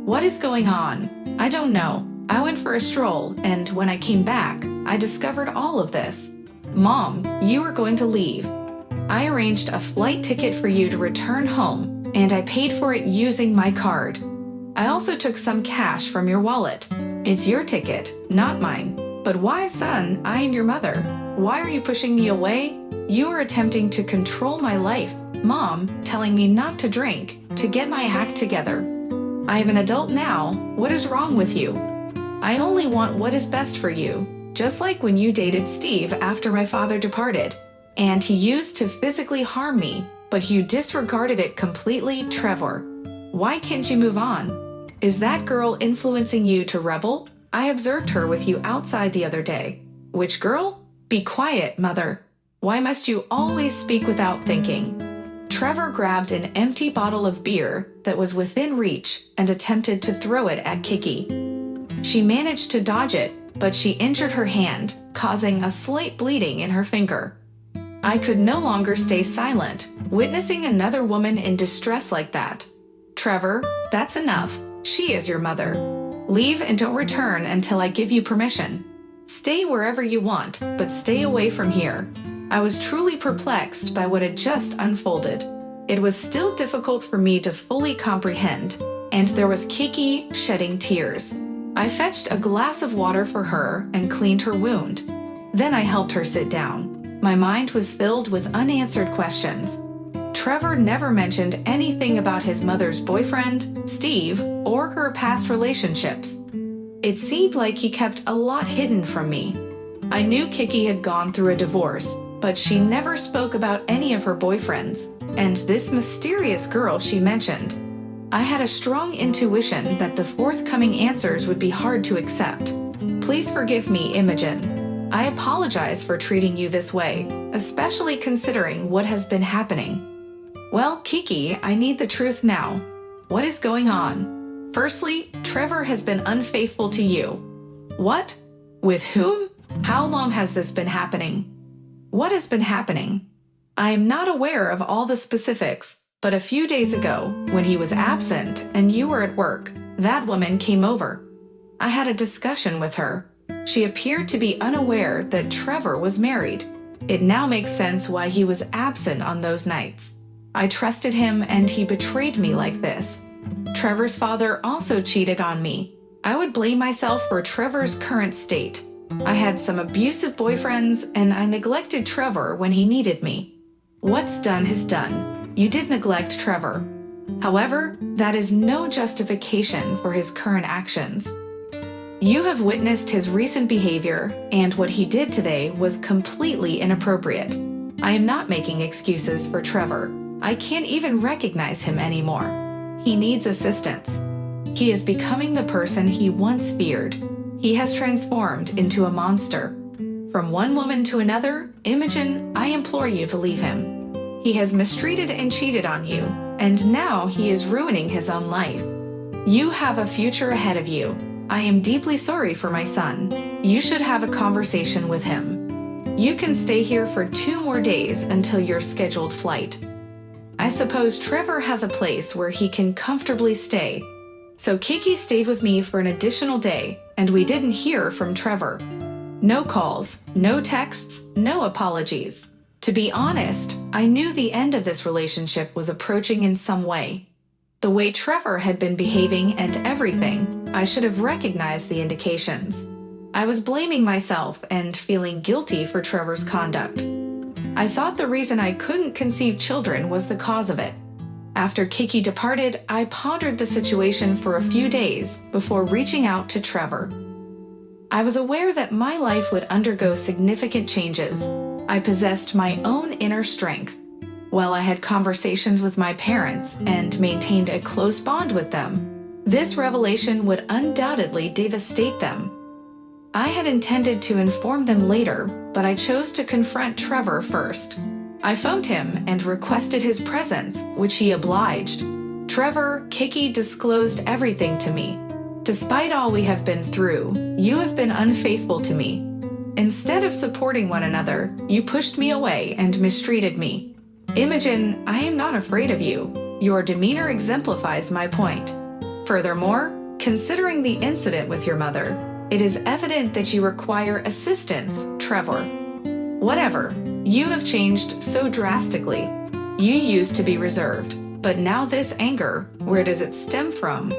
What is going on?" "I don't know. I went for a stroll, and when I came back, I discovered all of this." "Mom, you are going to leave. I arranged a flight ticket for you to return home, and I paid for it using my card. I also took some cash from your wallet. It's your ticket, not mine. But why, son? I am your mother. Why are you pushing me away? You are attempting to control my life. Mom, telling me not to drink, to get my act together. I am an adult now. What is wrong with you? I only want what is best for you, just like when you dated Steve after my father departed, and he used to physically harm me, but you disregarded it completely, Trevor. Why can't you move on? Is that girl influencing you to rebel? I observed her with you outside the other day." "Which girl? Be quiet, mother. Why must you always speak without thinking?" Trevor grabbed an empty bottle of beer that was within reach and attempted to throw it at Kiki. She managed to dodge it, but she injured her hand, causing a slight bleeding in her finger. I could no longer stay silent, witnessing another woman in distress like that. "Trevor, that's enough. She is your mother. Leave and don't return until I give you permission. Stay wherever you want, but stay away from here." I was truly perplexed by what had just unfolded. It was still difficult for me to fully comprehend, and there was Kiki shedding tears. I fetched a glass of water for her and cleaned her wound. Then I helped her sit down. My mind was filled with unanswered questions. Trevor never mentioned anything about his mother's boyfriend, Steve, or her past relationships. It seemed like he kept a lot hidden from me. I knew Kiki had gone through a divorce, but she never spoke about any of her boyfriends, and this mysterious girl she mentioned. I had a strong intuition that the forthcoming answers would be hard to accept. Please forgive me, Imogen. I apologize for treating you this way, especially considering what has been happening. Well, Kiki, I need the truth now. What is going on? Firstly, Trevor has been unfaithful to you. What? With whom? How long has this been happening? What has been happening? I am not aware of all the specifics, but a few days ago, when he was absent and you were at work, that woman came over. I had a discussion with her. She appeared to be unaware that Trevor was married. It now makes sense why he was absent on those nights. I trusted him and he betrayed me like this. Trevor's father also cheated on me. I would blame myself for Trevor's current state. I had some abusive boyfriends and I neglected Trevor when he needed me. What's done is done. You did neglect Trevor. However, that is no justification for his current actions. You have witnessed his recent behavior, and what he did today was completely inappropriate. I am not making excuses for Trevor. I can't even recognize him anymore. He needs assistance. He is becoming the person he once feared. He has transformed into a monster. From one woman to another, Imogen, I implore you to leave him. He has mistreated and cheated on you, and now he is ruining his own life. You have a future ahead of you. I am deeply sorry for my son. You should have a conversation with him. You can stay here for 2 more days until your scheduled flight. I suppose Trevor has a place where he can comfortably stay. So Kiki stayed with me for an additional day, and we didn't hear from Trevor. No calls, no texts, no apologies. To be honest, I knew the end of this relationship was approaching in some way. The way Trevor had been behaving and everything, I should have recognized the indications. I was blaming myself and feeling guilty for Trevor's conduct. I thought the reason I couldn't conceive children was the cause of it. After Kiki departed, I pondered the situation for a few days before reaching out to Trevor. I was aware that my life would undergo significant changes. I possessed my own inner strength. While I had conversations with my parents and maintained a close bond with them, this revelation would undoubtedly devastate them. I had intended to inform them later, but I chose to confront Trevor first. I phoned him and requested his presence, which he obliged. Trevor, Kiki disclosed everything to me. Despite all we have been through, you have been unfaithful to me. Instead of supporting one another, you pushed me away and mistreated me. Imogen, I am not afraid of you. Your demeanor exemplifies my point. Furthermore, considering the incident with your mother, it is evident that you require assistance, Trevor. Whatever, you have changed so drastically. You used to be reserved, but now this anger, where does it stem from?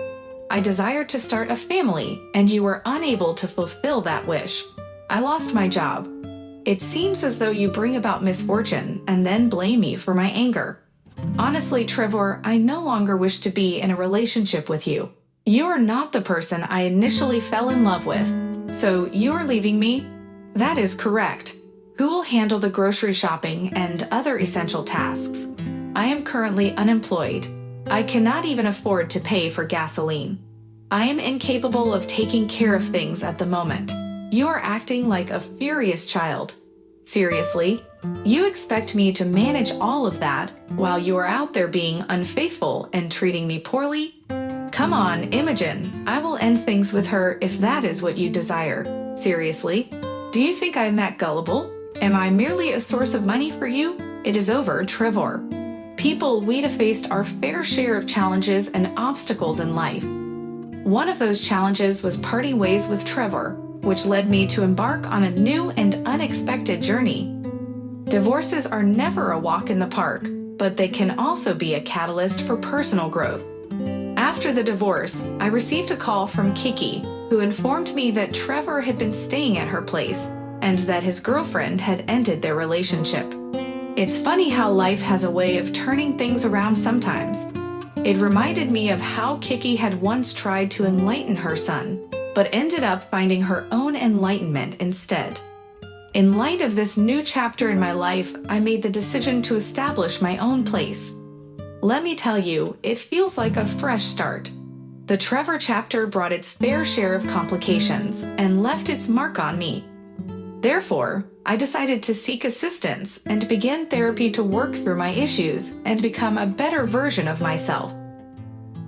I desired to start a family, and you were unable to fulfill that wish. I lost my job. It seems as though you bring about misfortune and then blame me for my anger. Honestly, Trevor, I no longer wish to be in a relationship with you. You are not the person I initially fell in love with. So you are leaving me? That is correct. Who will handle the grocery shopping and other essential tasks? I am currently unemployed. I cannot even afford to pay for gasoline. I am incapable of taking care of things at the moment. You are acting like a furious child. Seriously, you expect me to manage all of that while you are out there being unfaithful and treating me poorly? Come on, Imogen, I will end things with her if that is what you desire. Seriously, do you think I am that gullible? Am I merely a source of money for you? It is over, Trevor. People, we have faced our fair share of challenges and obstacles in life. One of those challenges was parting ways with Trevor, which led me to embark on a new and unexpected journey. Divorces are never a walk in the park, but they can also be a catalyst for personal growth. After the divorce, I received a call from Kiki, who informed me that Trevor had been staying at her place and that his girlfriend had ended their relationship. It's funny how life has a way of turning things around sometimes. It reminded me of how Kiki had once tried to enlighten her son, but ended up finding her own enlightenment instead. In light of this new chapter in my life, I made the decision to establish my own place. Let me tell you, it feels like a fresh start. The Trevor chapter brought its fair share of complications and left its mark on me. Therefore, I decided to seek assistance and begin therapy to work through my issues and become a better version of myself.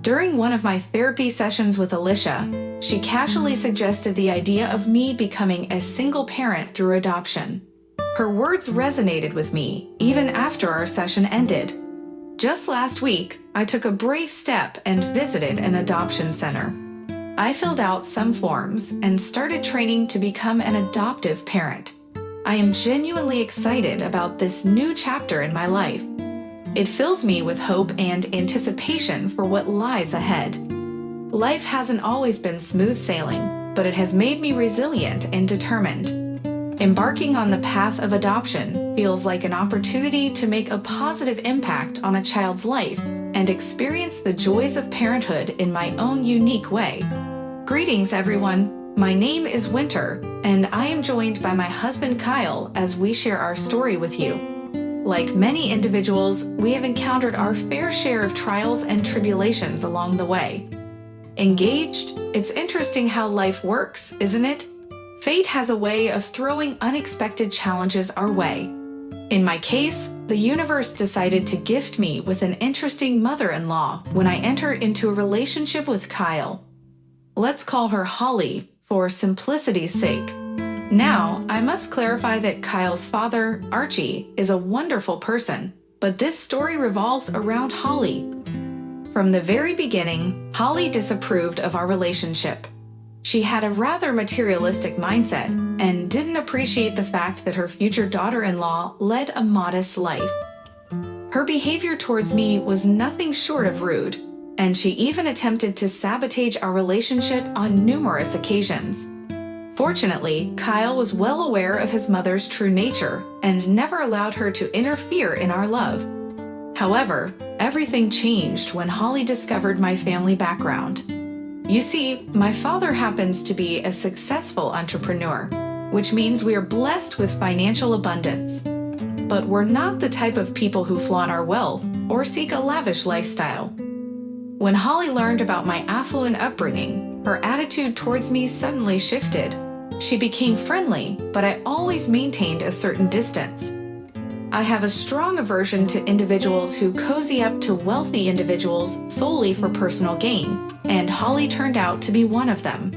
During one of my therapy sessions with Alicia, she casually suggested the idea of me becoming a single parent through adoption. Her words resonated with me even after our session ended. Just last week, I took a brave step and visited an adoption center. I filled out some forms and started training to become an adoptive parent. I am genuinely excited about this new chapter in my life. It fills me with hope and anticipation for what lies ahead. Life hasn't always been smooth sailing, but it has made me resilient and determined. Embarking on the path of adoption feels like an opportunity to make a positive impact on a child's life and experience the joys of parenthood in my own unique way. Greetings, everyone. My name is Winter, and I am joined by my husband Kyle as we share our story with you. Like many individuals, we have encountered our fair share of trials and tribulations along the way. Engaged? It's interesting how life works, isn't it? Fate has a way of throwing unexpected challenges our way. In my case, the universe decided to gift me with an interesting mother-in-law when I entered into a relationship with Kyle. Let's call her Holly for simplicity's sake. Now, I must clarify that Kyle's father, Archie, is a wonderful person, but this story revolves around Holly. From the very beginning, Holly disapproved of our relationship. She had a rather materialistic mindset and didn't appreciate the fact that her future daughter-in-law led a modest life. Her behavior towards me was nothing short of rude, and she even attempted to sabotage our relationship on numerous occasions. Fortunately, Kyle was well aware of his mother's true nature and never allowed her to interfere in our love. However, everything changed when Holly discovered my family background. You see, my father happens to be a successful entrepreneur, which means we are blessed with financial abundance. But we're not the type of people who flaunt our wealth or seek a lavish lifestyle. When Holly learned about my affluent upbringing, her attitude towards me suddenly shifted. She became friendly, but I always maintained a certain distance. I have a strong aversion to individuals who cozy up to wealthy individuals solely for personal gain, and Holly turned out to be one of them.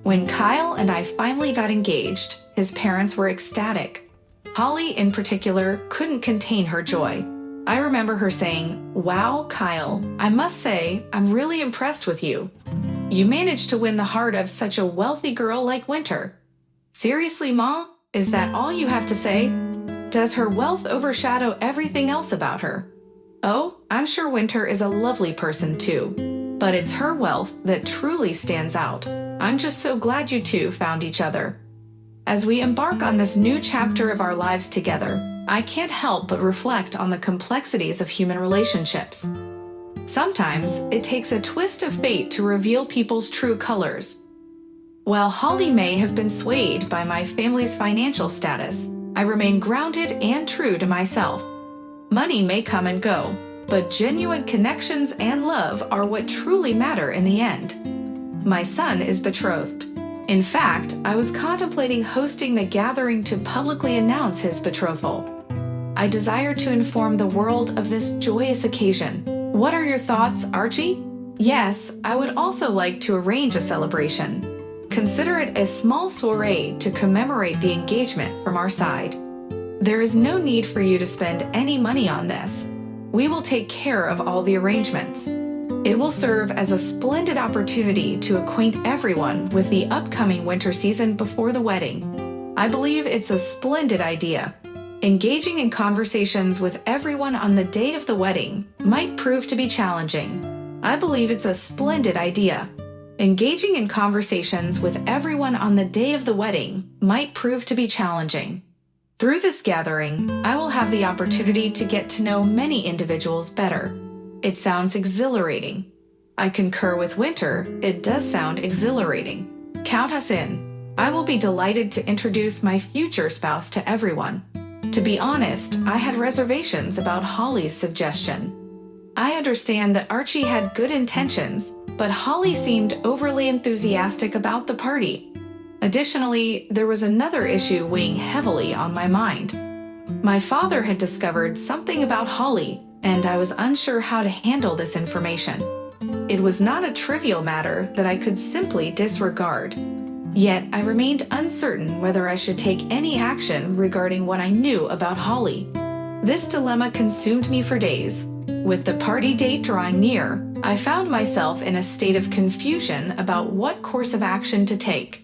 When Kyle and I finally got engaged, his parents were ecstatic. Holly, in particular, couldn't contain her joy. I remember her saying, "Wow, Kyle, I must say, I'm really impressed with you. You managed to win the heart of such a wealthy girl like Winter." "Seriously, Ma? Is that all you have to say? Does her wealth overshadow everything else about her?" "Oh, I'm sure Winter is a lovely person too. But it's her wealth that truly stands out. I'm just so glad you two found each other." As we embark on this new chapter of our lives together, I can't help but reflect on the complexities of human relationships. Sometimes it takes a twist of fate to reveal people's true colors. While Holly may have been swayed by my family's financial status, I remain grounded and true to myself. Money may come and go, but genuine connections and love are what truly matter in the end. My son is betrothed. In fact, I was contemplating hosting the gathering to publicly announce his betrothal. I desire to inform the world of this joyous occasion. What are your thoughts, Archie? Yes, I would also like to arrange a celebration. Consider it a small soiree to commemorate the engagement from our side. There is no need for you to spend any money on this. We will take care of all the arrangements. It will serve as a splendid opportunity to acquaint everyone with the upcoming winter season before the wedding. I believe it's a splendid idea. Engaging in conversations with everyone on the date of the wedding might prove to be challenging. I believe it's a splendid idea. Engaging in conversations with everyone on the day of the wedding might prove to be challenging. Through this gathering, I will have the opportunity to get to know many individuals better. It sounds exhilarating. I concur with Winter, it does sound exhilarating. Count us in. I will be delighted to introduce my future spouse to everyone. To be honest, I had reservations about Holly's suggestion. I understand that Archie had good intentions, but Holly seemed overly enthusiastic about the party. Additionally, there was another issue weighing heavily on my mind. My father had discovered something about Holly, and I was unsure how to handle this information. It was not a trivial matter that I could simply disregard. Yet I remained uncertain whether I should take any action regarding what I knew about Holly. This dilemma consumed me for days. With the party date drawing near, I found myself in a state of confusion about what course of action to take.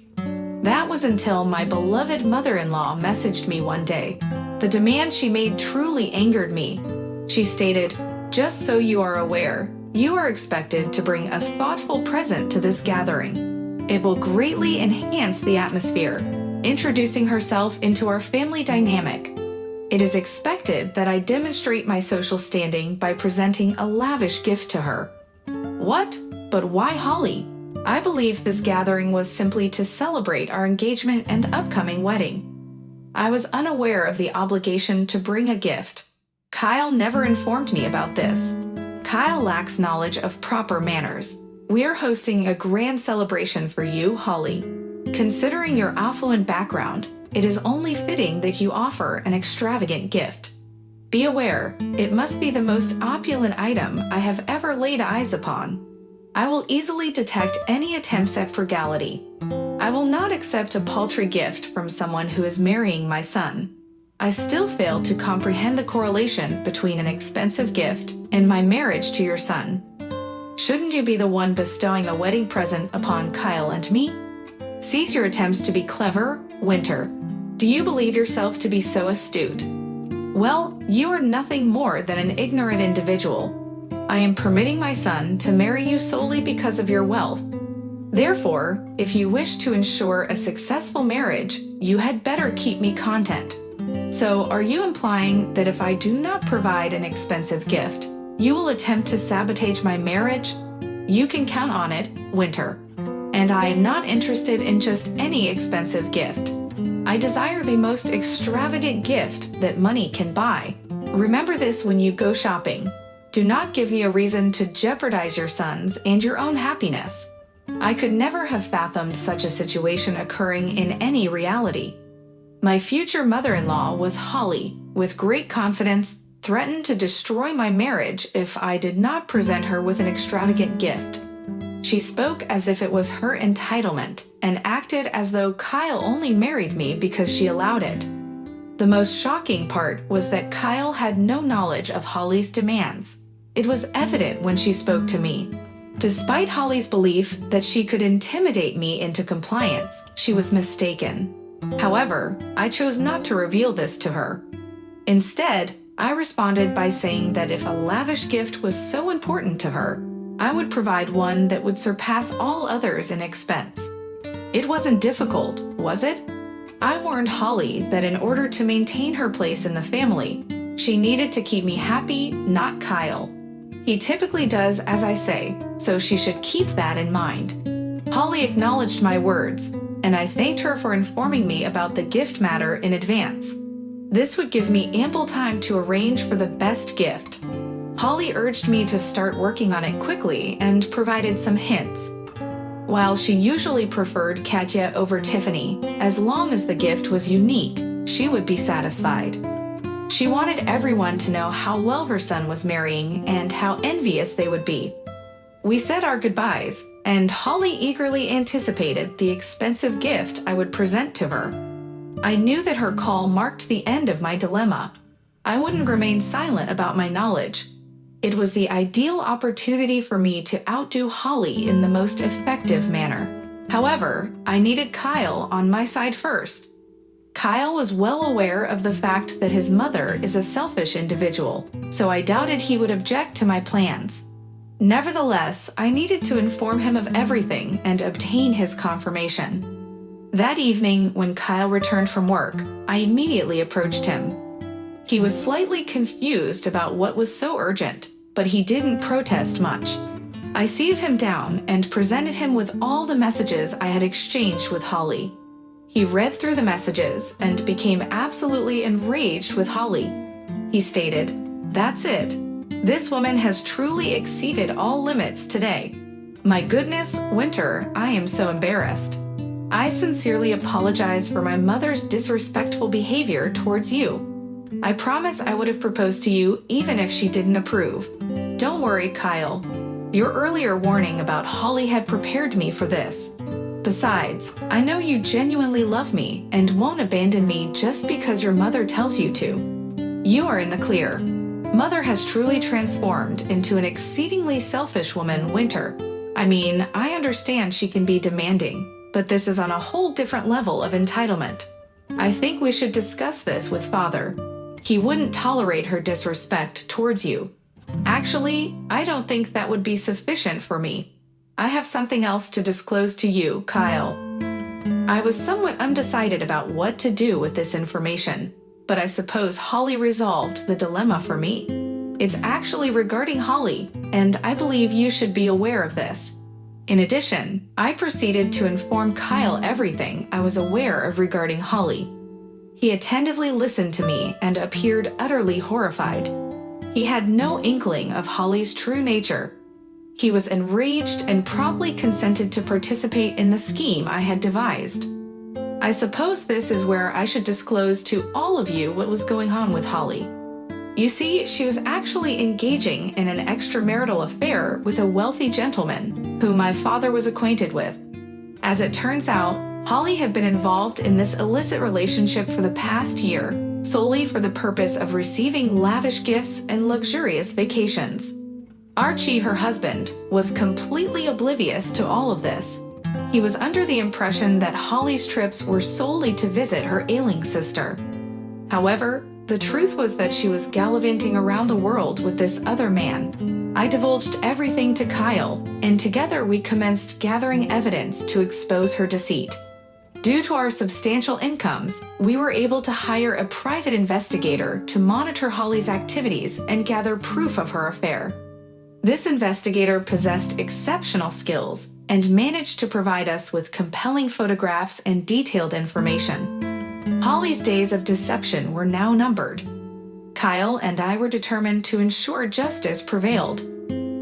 That was until my beloved mother-in-law messaged me one day. The demand she made truly angered me. She stated, "Just so you are aware, you are expected to bring a thoughtful present to this gathering. It will greatly enhance the atmosphere," introducing herself into our family dynamic. It is expected that I demonstrate my social standing by presenting a lavish gift to her. What? But why Holly? I believe this gathering was simply to celebrate our engagement and upcoming wedding. I was unaware of the obligation to bring a gift. Kyle never informed me about this. Kyle lacks knowledge of proper manners. We are hosting a grand celebration for you, Holly. Considering your affluent background, it is only fitting that you offer an extravagant gift. Be aware, it must be the most opulent item I have ever laid eyes upon. I will easily detect any attempts at frugality. I will not accept a paltry gift from someone who is marrying my son. I still fail to comprehend the correlation between an expensive gift and my marriage to your son. Shouldn't you be the one bestowing a wedding present upon Kyle and me? Cease your attempts to be clever, Winter. Do you believe yourself to be so astute? Well, you are nothing more than an ignorant individual. I am permitting my son to marry you solely because of your wealth. Therefore, if you wish to ensure a successful marriage, you had better keep me content. So, are you implying that if I do not provide an expensive gift, You will attempt to sabotage my marriage? You can count on it, Winter. And I am not interested in just any expensive gift. I desire the most extravagant gift that money can buy. Remember this when you go shopping. Do not give me a reason to jeopardize your son's and your own happiness. I could never have fathomed such a situation occurring in any reality. My future mother-in-law was Holly, with great confidence, threatened to destroy my marriage if I did not present her with an extravagant gift. She spoke as if it was her entitlement and acted as though Kyle only married me because she allowed it. The most shocking part was that Kyle had no knowledge of Holly's demands. It was evident when she spoke to me. Despite Holly's belief that she could intimidate me into compliance, she was mistaken. However, I chose not to reveal this to her. Instead, I responded by saying that if a lavish gift was so important to her, I would provide one that would surpass all others in expense. It wasn't difficult, was it? I warned Holly that in order to maintain her place in the family, she needed to keep me happy, not Kyle. He typically does as I say, so she should keep that in mind. Holly acknowledged my words, and I thanked her for informing me about the gift matter in advance. This would give me ample time to arrange for the best gift. Holly urged me to start working on it quickly and provided some hints. While she usually preferred Katya over Tiffany, as long as the gift was unique, she would be satisfied. She wanted everyone to know how well her son was marrying and how envious they would be. We said our goodbyes, and Holly eagerly anticipated the expensive gift I would present to her. I knew that her call marked the end of my dilemma. I wouldn't remain silent about my knowledge. It was the ideal opportunity for me to outdo Holly in the most effective manner. However, I needed Kyle on my side first. Kyle was well aware of the fact that his mother is a selfish individual, so I doubted he would object to my plans. Nevertheless, I needed to inform him of everything and obtain his confirmation. That evening, when Kyle returned from work, I immediately approached him. He was slightly confused about what was so urgent, but he didn't protest much. I seated him down and presented him with all the messages I had exchanged with Holly. He read through the messages and became absolutely enraged with Holly. He stated, "That's it. This woman has truly exceeded all limits today. My goodness, Winter, I am so embarrassed. I sincerely apologize for my mother's disrespectful behavior towards you. I promise I would have proposed to you even if she didn't approve. Don't worry, Kyle. Your earlier warning about Holly had prepared me for this. Besides, I know you genuinely love me and won't abandon me just because your mother tells you to. You are in the clear. Mother has truly transformed into an exceedingly selfish woman, Winter. I mean, I understand she can be demanding, but this is on a whole different level of entitlement. I think we should discuss this with Father. He wouldn't tolerate her disrespect towards you. Actually, I don't think that would be sufficient for me. I have something else to disclose to you, Kyle." I was somewhat undecided about what to do with this information, but I suppose Holly resolved the dilemma for me. It's actually regarding Holly, and I believe you should be aware of this. In addition, I proceeded to inform Kyle everything I was aware of regarding Holly. He attentively listened to me and appeared utterly horrified. He had no inkling of Holly's true nature. He was enraged and promptly consented to participate in the scheme I had devised. I suppose this is where I should disclose to all of you what was going on with Holly. You see, she was actually engaging in an extramarital affair with a wealthy gentleman whom my father was acquainted with. As it turns out, Holly had been involved in this illicit relationship for the past year, solely for the purpose of receiving lavish gifts and luxurious vacations. Archie, her husband, was completely oblivious to all of this. He was under the impression that Holly's trips were solely to visit her ailing sister. However, the truth was that she was gallivanting around the world with this other man. I divulged everything to Kyle, and together we commenced gathering evidence to expose her deceit. Due to our substantial incomes, we were able to hire a private investigator to monitor Holly's activities and gather proof of her affair. This investigator possessed exceptional skills and managed to provide us with compelling photographs and detailed information. Holly's days of deception were now numbered. Kyle and I were determined to ensure justice prevailed.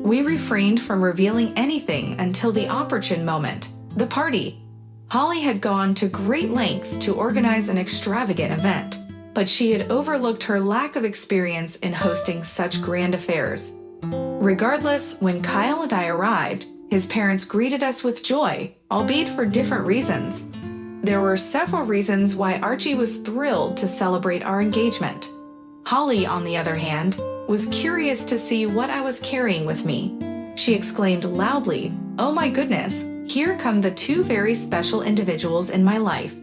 We refrained from revealing anything until the opportune moment, the party. Holly had gone to great lengths to organize an extravagant event, but she had overlooked her lack of experience in hosting such grand affairs. Regardless, when Kyle and I arrived, his parents greeted us with joy, albeit for different reasons. There were several reasons why Archie was thrilled to celebrate our engagement. Holly, on the other hand, was curious to see what I was carrying with me. She exclaimed loudly, "Oh my goodness, here come the two very special individuals in my life.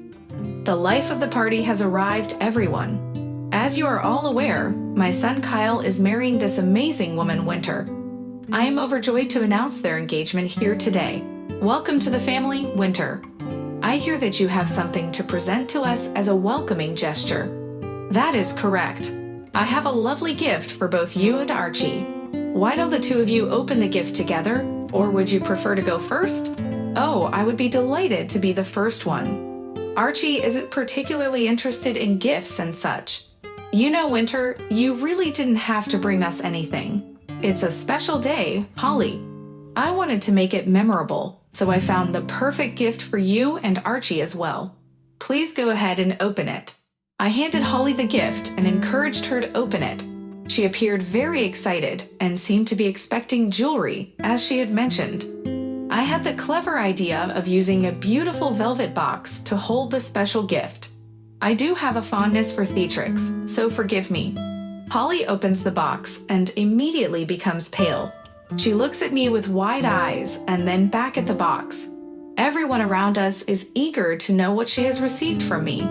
The life of the party has arrived, everyone. As you are all aware, my son Kyle is marrying this amazing woman, Winter. I am overjoyed to announce their engagement here today. Welcome to the family, Winter. I hear that you have something to present to us as a welcoming gesture." "That is correct. I have a lovely gift for both you and Archie. Why don't the two of you open the gift together, or would you prefer to go first?" "Oh, I would be delighted to be the first one. Archie isn't particularly interested in gifts and such. You know, Winter, you really didn't have to bring us anything. It's a special day, Holly. I wanted to make it memorable, so I found the perfect gift for you and Archie as well. Please go ahead and open it." I handed Holly the gift and encouraged her to open it. She appeared very excited and seemed to be expecting jewelry, as she had mentioned. I had the clever idea of using a beautiful velvet box to hold the special gift. I do have a fondness for theatrics, so forgive me. Holly opens the box and immediately becomes pale. She looks at me with wide eyes and then back at the box. Everyone around us is eager to know what she has received from me.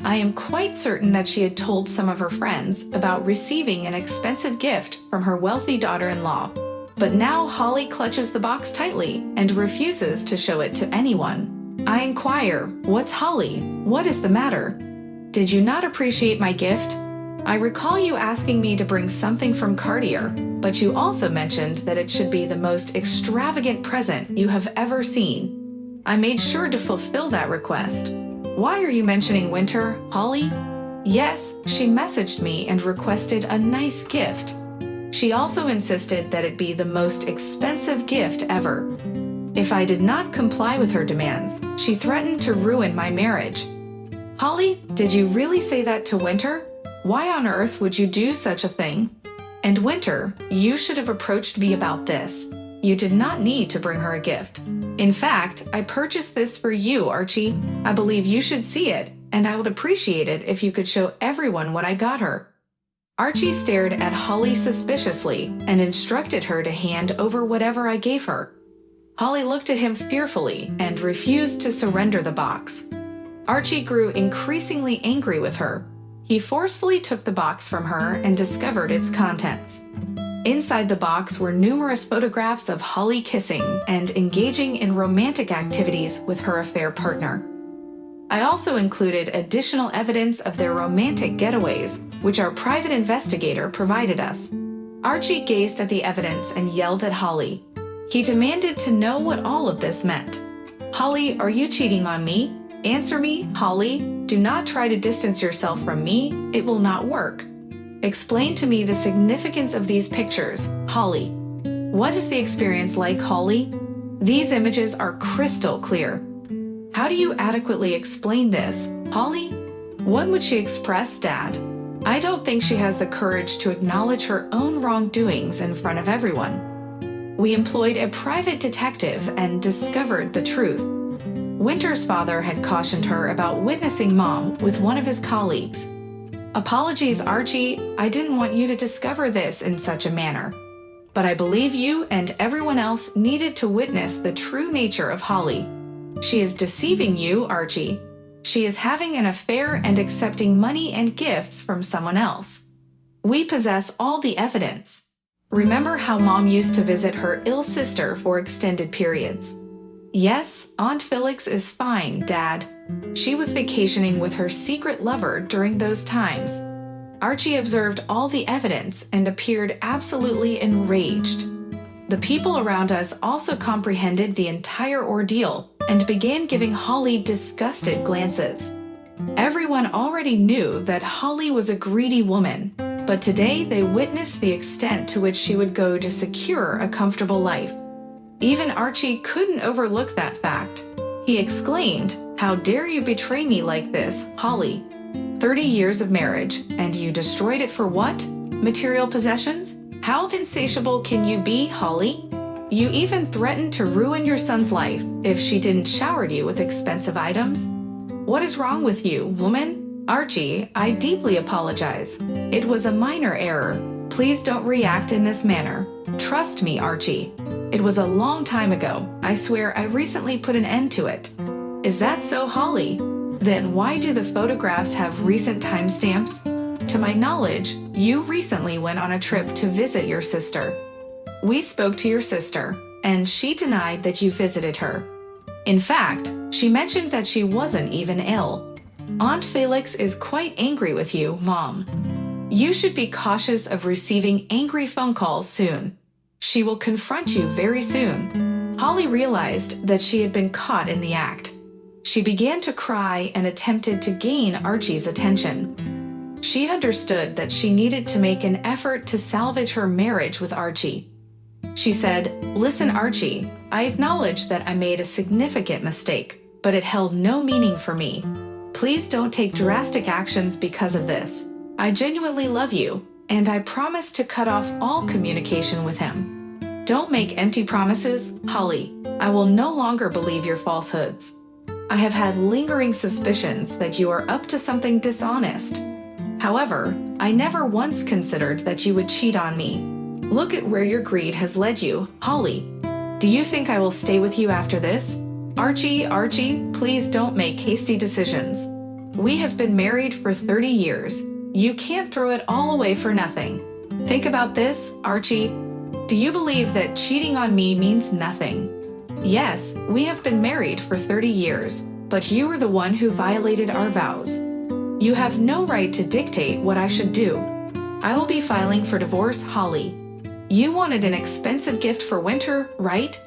I am quite certain that she had told some of her friends about receiving an expensive gift from her wealthy daughter-in-law. But now Holly clutches the box tightly and refuses to show it to anyone. I inquire, "What's Holly? What is the matter? Did you not appreciate my gift? I recall you asking me to bring something from Cartier, but you also mentioned that it should be the most extravagant present you have ever seen. I made sure to fulfill that request. Why are you mentioning Winter, Holly?" "Yes, she messaged me and requested a nice gift. She also insisted that it be the most expensive gift ever. If I did not comply with her demands, she threatened to ruin my marriage." "Holly, did you really say that to Winter? Why on earth would you do such a thing? And Winter, you should have approached me about this. You did not need to bring her a gift. In fact, I purchased this for you, Archie. I believe you should see it, and I would appreciate it if you could show everyone what I got her." Archie stared at Holly suspiciously and instructed her to hand over whatever I gave her. Holly looked at him fearfully and refused to surrender the box. Archie grew increasingly angry with her. He forcefully took the box from her and discovered its contents. Inside the box were numerous photographs of Holly kissing and engaging in romantic activities with her affair partner. I also included additional evidence of their romantic getaways, which our private investigator provided us. Archie gazed at the evidence and yelled at Holly. He demanded to know what all of this meant. "Holly, are you cheating on me? Answer me, Holly. Do not try to distance yourself from me. It will not work. Explain to me the significance of these pictures, Holly. What is the experience like, Holly? These images are crystal clear. How do you adequately explain this, Holly? What would she express, Dad? I don't think she has the courage to acknowledge her own wrongdoings in front of everyone." We employed a private detective and discovered the truth. Winter's father had cautioned her about witnessing Mom with one of his colleagues. "Apologies, Archie. I didn't want you to discover this in such a manner. But I believe you and everyone else needed to witness the true nature of Holly. She is deceiving you, Archie. She is having an affair and accepting money and gifts from someone else. We possess all the evidence. Remember how Mom used to visit her ill sister for extended periods? Yes, Aunt Felix is fine, Dad. She was vacationing with her secret lover during those times. Archie observed all the evidence and appeared absolutely enraged. The people around us also comprehended the entire ordeal and began giving Holly disgusted glances. Everyone already knew that Holly was a greedy woman, but today they witnessed the extent to which she would go to secure a comfortable life. Even Archie couldn't overlook that fact. He exclaimed, "How dare you betray me like this, Holly? 30 years of marriage, and you destroyed it for what? Material possessions? How insatiable can you be, Holly? You even threatened to ruin your son's life if she didn't shower you with expensive items? What is wrong with you, woman?" "Archie, I deeply apologize. It was a minor error. Please don't react in this manner. Trust me, Archie. It was a long time ago. I swear I recently put an end to it." "Is that so, Holly? Then why do the photographs have recent timestamps? To my knowledge, you recently went on a trip to visit your sister." "We spoke to your sister, and she denied that you visited her. In fact, she mentioned that she wasn't even ill. Aunt Felix is quite angry with you, Mom. You should be cautious of receiving angry phone calls soon. She will confront you very soon." Holly realized that she had been caught in the act. She began to cry and attempted to gain Archie's attention. She understood that she needed to make an effort to salvage her marriage with Archie. She said, "Listen, Archie, I acknowledge that I made a significant mistake, but it held no meaning for me. Please don't take drastic actions because of this. I genuinely love you, and I promise to cut off all communication with him. Don't make empty promises, Holly. I will no longer believe your falsehoods. I have had lingering suspicions that you are up to something dishonest. However, I never once considered that you would cheat on me. Look at where your greed has led you, Holly. Do you think I will stay with you after this? Archie, please don't make hasty decisions. We have been married for 30 years. You can't throw it all away for nothing. Think about this, Archie. Do you believe that cheating on me means nothing? Yes, we have been married for 30 years, but you were the one who violated our vows. You have no right to dictate what I should do. I will be filing for divorce, Holly. You wanted an expensive gift for winter, right?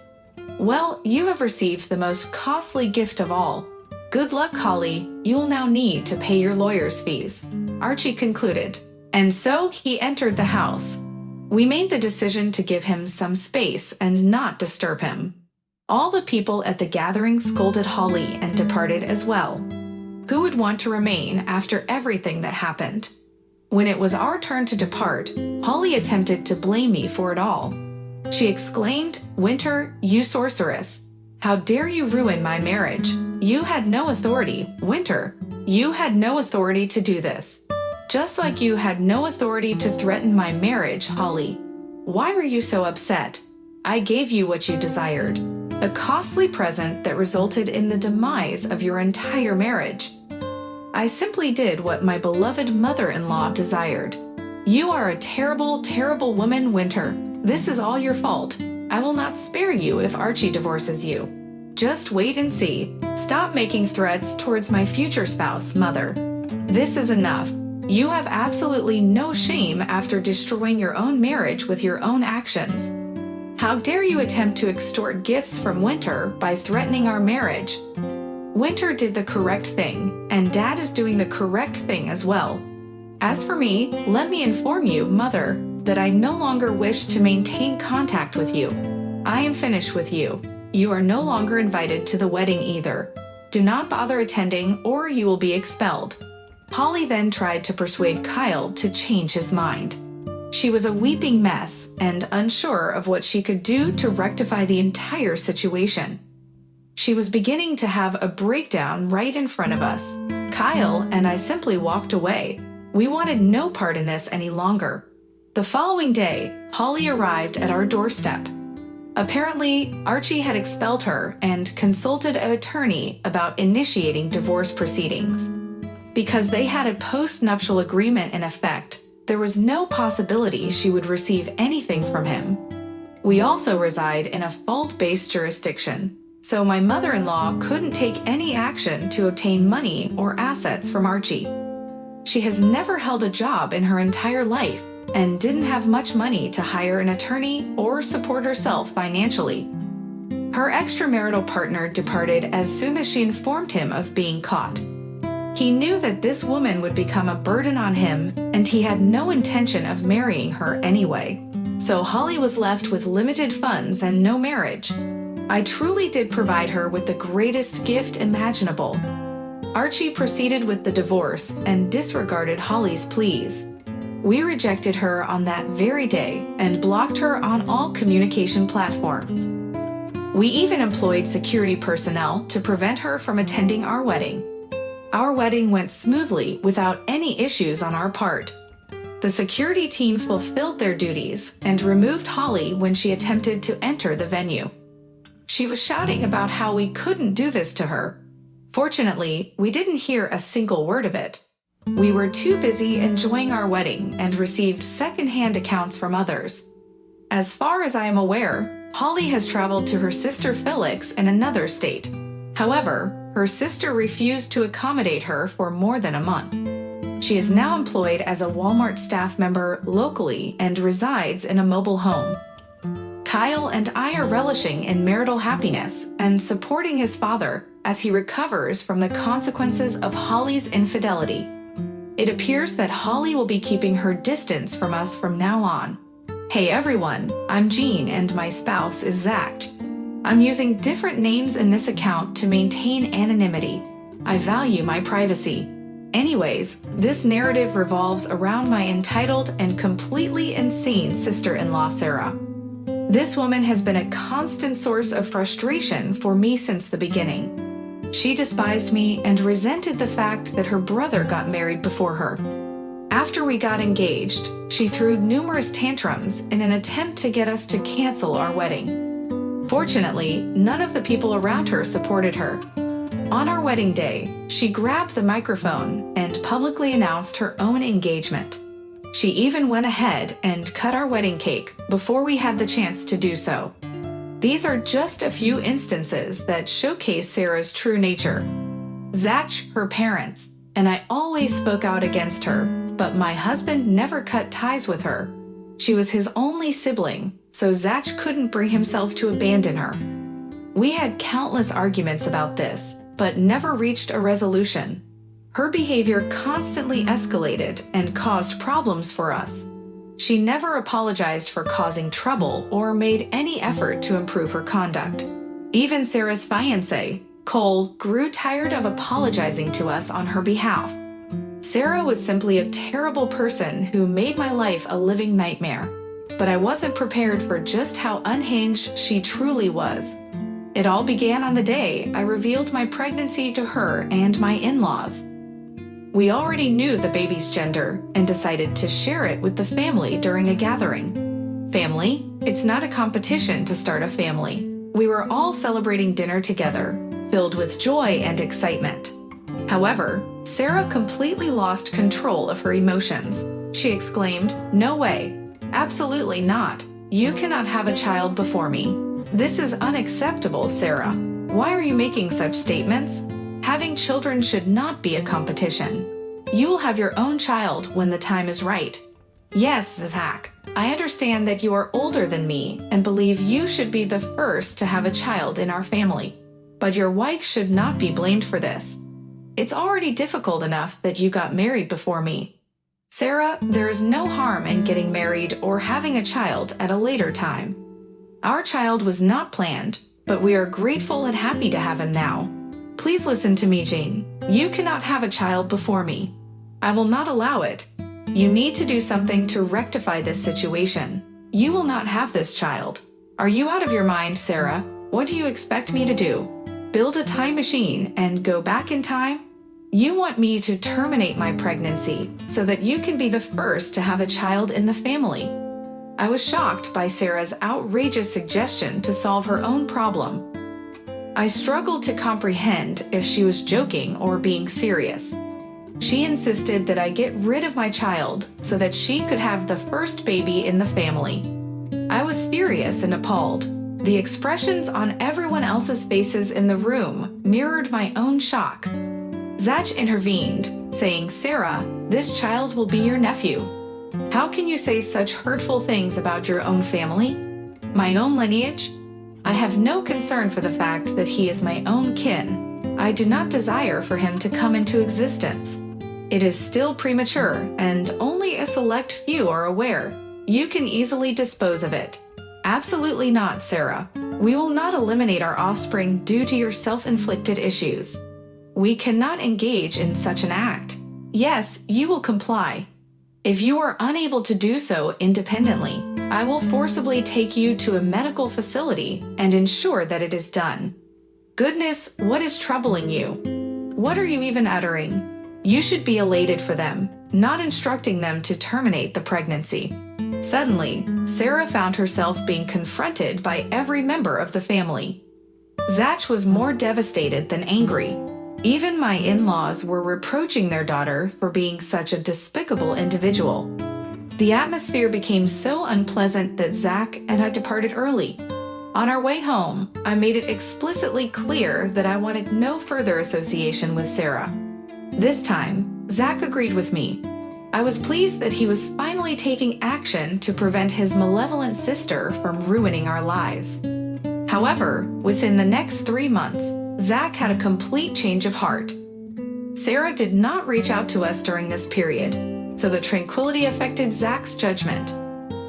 Well, you have received the most costly gift of all. Good luck, Holly. You will now need to pay your lawyer's fees," Archie concluded. And so he entered the house. We made the decision to give him some space and not disturb him. All the people at the gathering scolded Holly and departed as well. Who would want to remain after everything that happened? When it was our turn to depart, Holly attempted to blame me for it all. She exclaimed, "Winter, you sorceress! How dare you ruin my marriage? You had no authority, Winter. You had no authority to do this. Just like you had no authority to threaten my marriage, Holly. Why were you so upset? I gave you what you desired. A costly present that resulted in the demise of your entire marriage. I simply did what my beloved mother-in-law desired. You are a terrible, terrible woman, Winter. This is all your fault. I will not spare you if Archie divorces you. Just wait and see. Stop making threats towards my future spouse, Mother. This is enough. You have absolutely no shame after destroying your own marriage with your own actions. How dare you attempt to extort gifts from Winter by threatening our marriage? Winter did the correct thing, and Dad is doing the correct thing as well. As for me, let me inform you, Mother, that I no longer wish to maintain contact with you. I am finished with you. You are no longer invited to the wedding either. Do not bother attending or you will be expelled." Holly then tried to persuade Kyle to change his mind. She was a weeping mess and unsure of what she could do to rectify the entire situation. She was beginning to have a breakdown right in front of us. Kyle and I simply walked away. We wanted no part in this any longer. The following day, Holly arrived at our doorstep. Apparently, Archie had expelled her and consulted an attorney about initiating divorce proceedings. Because they had a post-nuptial agreement in effect, there was no possibility she would receive anything from him. We also reside in a fault-based jurisdiction, so my mother-in-law couldn't take any action to obtain money or assets from Archie. She has never held a job in her entire life and didn't have much money to hire an attorney or support herself financially. Her extramarital partner departed as soon as she informed him of being caught. He knew that this woman would become a burden on him, and he had no intention of marrying her anyway. So Holly was left with limited funds and no marriage. I truly did provide her with the greatest gift imaginable. Archie proceeded with the divorce and disregarded Holly's pleas. We rejected her on that very day and blocked her on all communication platforms. We even employed security personnel to prevent her from attending our wedding. Our wedding went smoothly without any issues on our part. The security team fulfilled their duties and removed Holly when she attempted to enter the venue. She was shouting about how we couldn't do this to her. Fortunately, we didn't hear a single word of it. We were too busy enjoying our wedding and received second-hand accounts from others. As far as I am aware, Holly has traveled to her sister Felix in another state. However, her sister refused to accommodate her for more than a month. She is now employed as a Walmart staff member locally and resides in a mobile home. Kyle and I are relishing in marital happiness and supporting his father as he recovers from the consequences of Holly's infidelity. It appears that Holly will be keeping her distance from us from now on. Hey everyone, I'm Jean and my spouse is Zach. I'm using different names in this account to maintain anonymity. I value my privacy. Anyways, this narrative revolves around my entitled and completely insane sister-in-law Sarah. This woman has been a constant source of frustration for me since the beginning. She despised me and resented the fact that her brother got married before her. After we got engaged, she threw numerous tantrums in an attempt to get us to cancel our wedding. Fortunately, none of the people around her supported her. On our wedding day, she grabbed the microphone and publicly announced her own engagement. She even went ahead and cut our wedding cake before we had the chance to do so. These are just a few instances that showcase Sarah's true nature. Zach, her parents, and I always spoke out against her, but my husband never cut ties with her. She was his only sibling, so Zach couldn't bring himself to abandon her. We had countless arguments about this, but never reached a resolution. Her behavior constantly escalated and caused problems for us. She never apologized for causing trouble or made any effort to improve her conduct. Even Sarah's fiancé, Cole, grew tired of apologizing to us on her behalf. Sarah was simply a terrible person who made my life a living nightmare, but I wasn't prepared for just how unhinged she truly was. It all began on the day I revealed my pregnancy to her and my in-laws. We already knew the baby's gender and decided to share it with the family during a gathering. Family? It's not a competition to start a family. We were all celebrating dinner together, filled with joy and excitement. However, Sarah completely lost control of her emotions. She exclaimed, "No way. Absolutely not. You cannot have a child before me. This is unacceptable, Sarah. Why are you making such statements? Having children should not be a competition. You will have your own child when the time is right." Yes, Zach, I understand that you are older than me and believe you should be the first to have a child in our family. But your wife should not be blamed for this. It's already difficult enough that you got married before me. Sarah, there is no harm in getting married or having a child at a later time. Our child was not planned, but we are grateful and happy to have him now. Please listen to me, Jean. You cannot have a child before me. I will not allow it. You need to do something to rectify this situation. You will not have this child. Are you out of your mind, Sarah? What do you expect me to do? Build a time machine and go back in time? You want me to terminate my pregnancy so that you can be the first to have a child in the family. I was shocked by Sarah's outrageous suggestion to solve her own problem. I struggled to comprehend if she was joking or being serious. She insisted that I get rid of my child so that she could have the first baby in the family. I was furious and appalled. The expressions on everyone else's faces in the room mirrored my own shock. Zach intervened, saying, "Sarah, this child will be your nephew. How can you say such hurtful things about your own family? My own lineage? I have no concern for the fact that he is my own kin. I do not desire for him to come into existence. It is still premature, and only a select few are aware. You can easily dispose of it." "Absolutely not, Sarah. We will not eliminate our offspring due to your self-inflicted issues. We cannot engage in such an act. Yes, you will comply. If you are unable to do so independently, I will forcibly take you to a medical facility and ensure that it is done." Goodness, what is troubling you? What are you even uttering? You should be elated for them, not instructing them to terminate the pregnancy. Suddenly, Sarah found herself being confronted by every member of the family. Zach was more devastated than angry. Even my in-laws were reproaching their daughter for being such a despicable individual. The atmosphere became so unpleasant that Zach and I departed early. On our way home, I made it explicitly clear that I wanted no further association with Sarah. This time, Zach agreed with me. I was pleased that he was finally taking action to prevent his malevolent sister from ruining our lives. However, within the next 3 months, Zach had a complete change of heart. Sarah did not reach out to us during this period, so the tranquility affected Zach's judgment.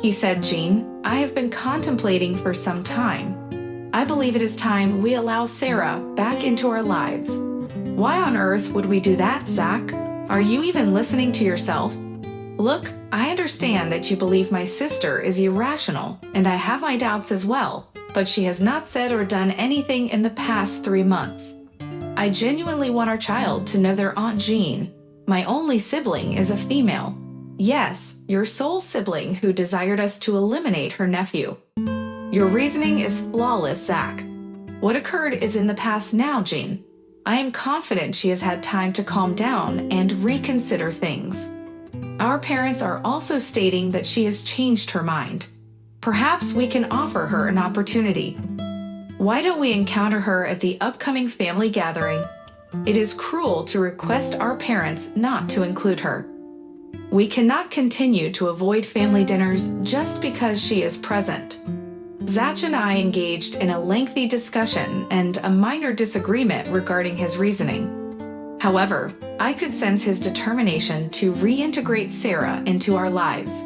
He said, "Jean, I have been contemplating for some time. I believe it is time we allow Sarah back into our lives." "Why on earth would we do that, Zach? Are you even listening to yourself? Look, I understand that you believe my sister is irrational, and I have my doubts as well, but she has not said or done anything in the past 3 months. I genuinely want our child to know their Aunt Jean. My only sibling is a female. Yes, your sole sibling who desired us to eliminate her nephew. Your reasoning is flawless, Zach. What occurred is in the past now, Jean. I am confident she has had time to calm down and reconsider things. Our parents are also stating that she has changed her mind. Perhaps we can offer her an opportunity. Why don't we encounter her at the upcoming family gathering? It is cruel to request our parents not to include her. We cannot continue to avoid family dinners just because she is present." Zach and I engaged in a lengthy discussion and a minor disagreement regarding his reasoning. However, I could sense his determination to reintegrate Sarah into our lives.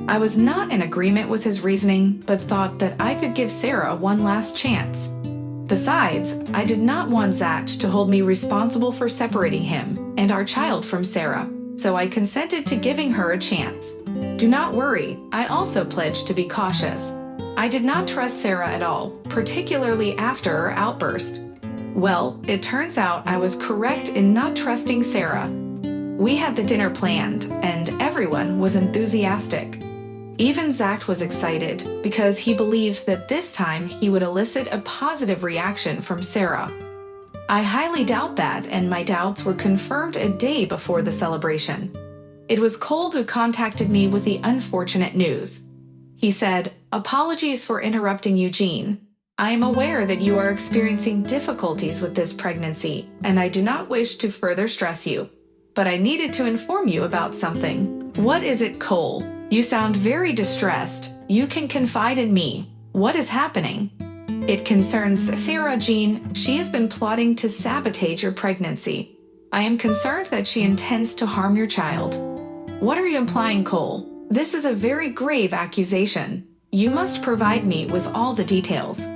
I was not in agreement with his reasoning, but thought that I could give Sarah one last chance. Besides, I did not want Zach to hold me responsible for separating him and our child from Sarah, so I consented to giving her a chance. Do not worry, I also pledged to be cautious. I did not trust Sarah at all, particularly after her outburst. Well, it turns out I was correct in not trusting Sarah. We had the dinner planned, and everyone was enthusiastic. Even Zach was excited because he believed that this time he would elicit a positive reaction from Sarah. I highly doubt that, and my doubts were confirmed a day before the celebration. It was Cole who contacted me with the unfortunate news. He said, "Apologies for interrupting Eugene. I am aware that you are experiencing difficulties with this pregnancy, and I do not wish to further stress you. But I needed to inform you about something." "What is it, Cole? You sound very distressed. You can confide in me. What is happening?" "It concerns Sarah, Jean. She has been plotting to sabotage your pregnancy. I am concerned that she intends to harm your child." "What are you implying, Cole? This is a very grave accusation. You must provide me with all the details."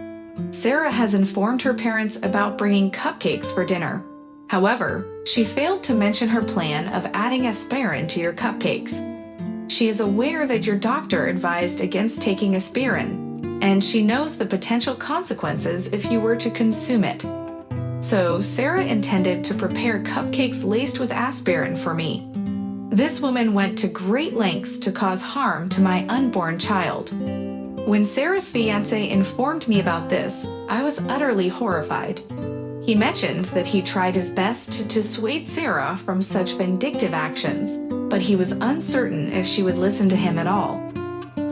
"Sarah has informed her parents about bringing cupcakes for dinner. However, she failed to mention her plan of adding aspirin to your cupcakes. She is aware that your doctor advised against taking aspirin, and she knows the potential consequences if you were to consume it. So Sarah intended to prepare cupcakes laced with aspirin for me. This woman went to great lengths to cause harm to my unborn child. When Sarah's fiancé informed me about this, I was utterly horrified. He mentioned that he tried his best to dissuade Sarah from such vindictive actions, but he was uncertain if she would listen to him at all.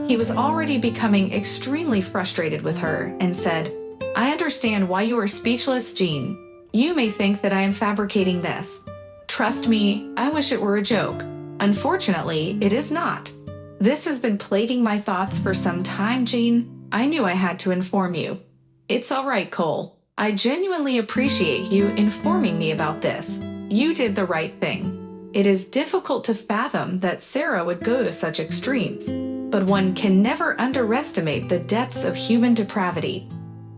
He was already becoming extremely frustrated with her and said, "I understand why you are speechless, Jean. You may think that I am fabricating this. Trust me, I wish it were a joke. Unfortunately, it is not. This has been plaguing my thoughts for some time, Jean. I knew I had to inform you." "It's all right, Cole. I genuinely appreciate you informing me about this. You did the right thing. It is difficult to fathom that Sarah would go to such extremes, but one can never underestimate the depths of human depravity.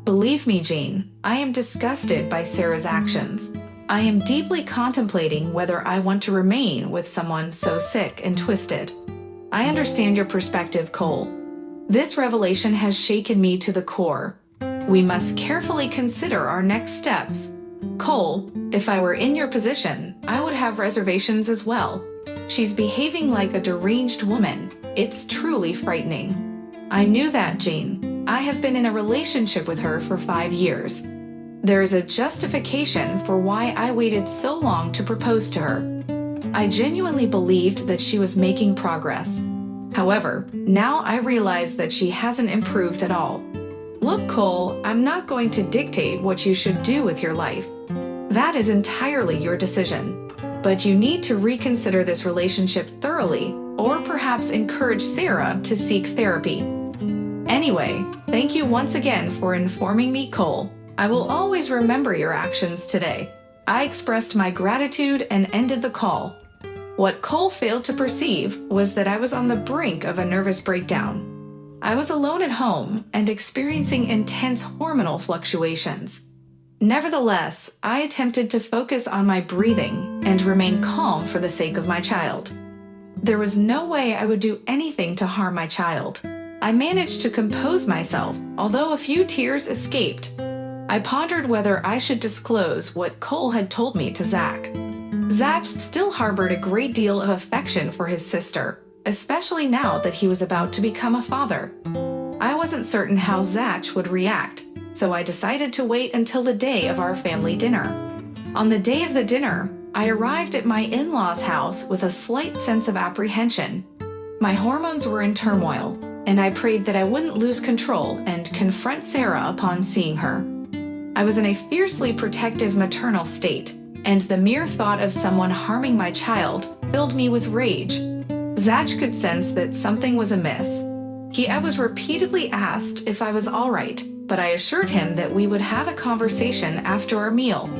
Believe me, Jean, I am disgusted by Sarah's actions. I am deeply contemplating whether I want to remain with someone so sick and twisted." "I understand your perspective, Cole. This revelation has shaken me to the core. We must carefully consider our next steps. Cole, if I were in your position, I would have reservations as well. She's behaving like a deranged woman. It's truly frightening." "I knew that, Jean. I have been in a relationship with her for 5 years. There is a justification for why I waited so long to propose to her. I genuinely believed that she was making progress. However, now I realize that she hasn't improved at all. Look, Cole, I'm not going to dictate what you should do with your life. That is entirely your decision. But you need to reconsider this relationship thoroughly, or perhaps encourage Sarah to seek therapy. Anyway, thank you once again for informing me, Cole. I will always remember your actions today." I expressed my gratitude and ended the call. What Cole failed to perceive was that I was on the brink of a nervous breakdown. I was alone at home and experiencing intense hormonal fluctuations. Nevertheless, I attempted to focus on my breathing and remain calm for the sake of my child. There was no way I would do anything to harm my child. I managed to compose myself, although a few tears escaped. I pondered whether I should disclose what Cole had told me to Zach. Zach still harbored a great deal of affection for his sister, especially now that he was about to become a father. I wasn't certain how Zach would react, so I decided to wait until the day of our family dinner. On the day of the dinner, I arrived at my in-laws' house with a slight sense of apprehension. My hormones were in turmoil, and I prayed that I wouldn't lose control and confront Sarah upon seeing her. I was in a fiercely protective maternal state, and the mere thought of someone harming my child filled me with rage. Zach could sense that something was amiss. I was repeatedly asked if I was all right, but I assured him that we would have a conversation after our meal.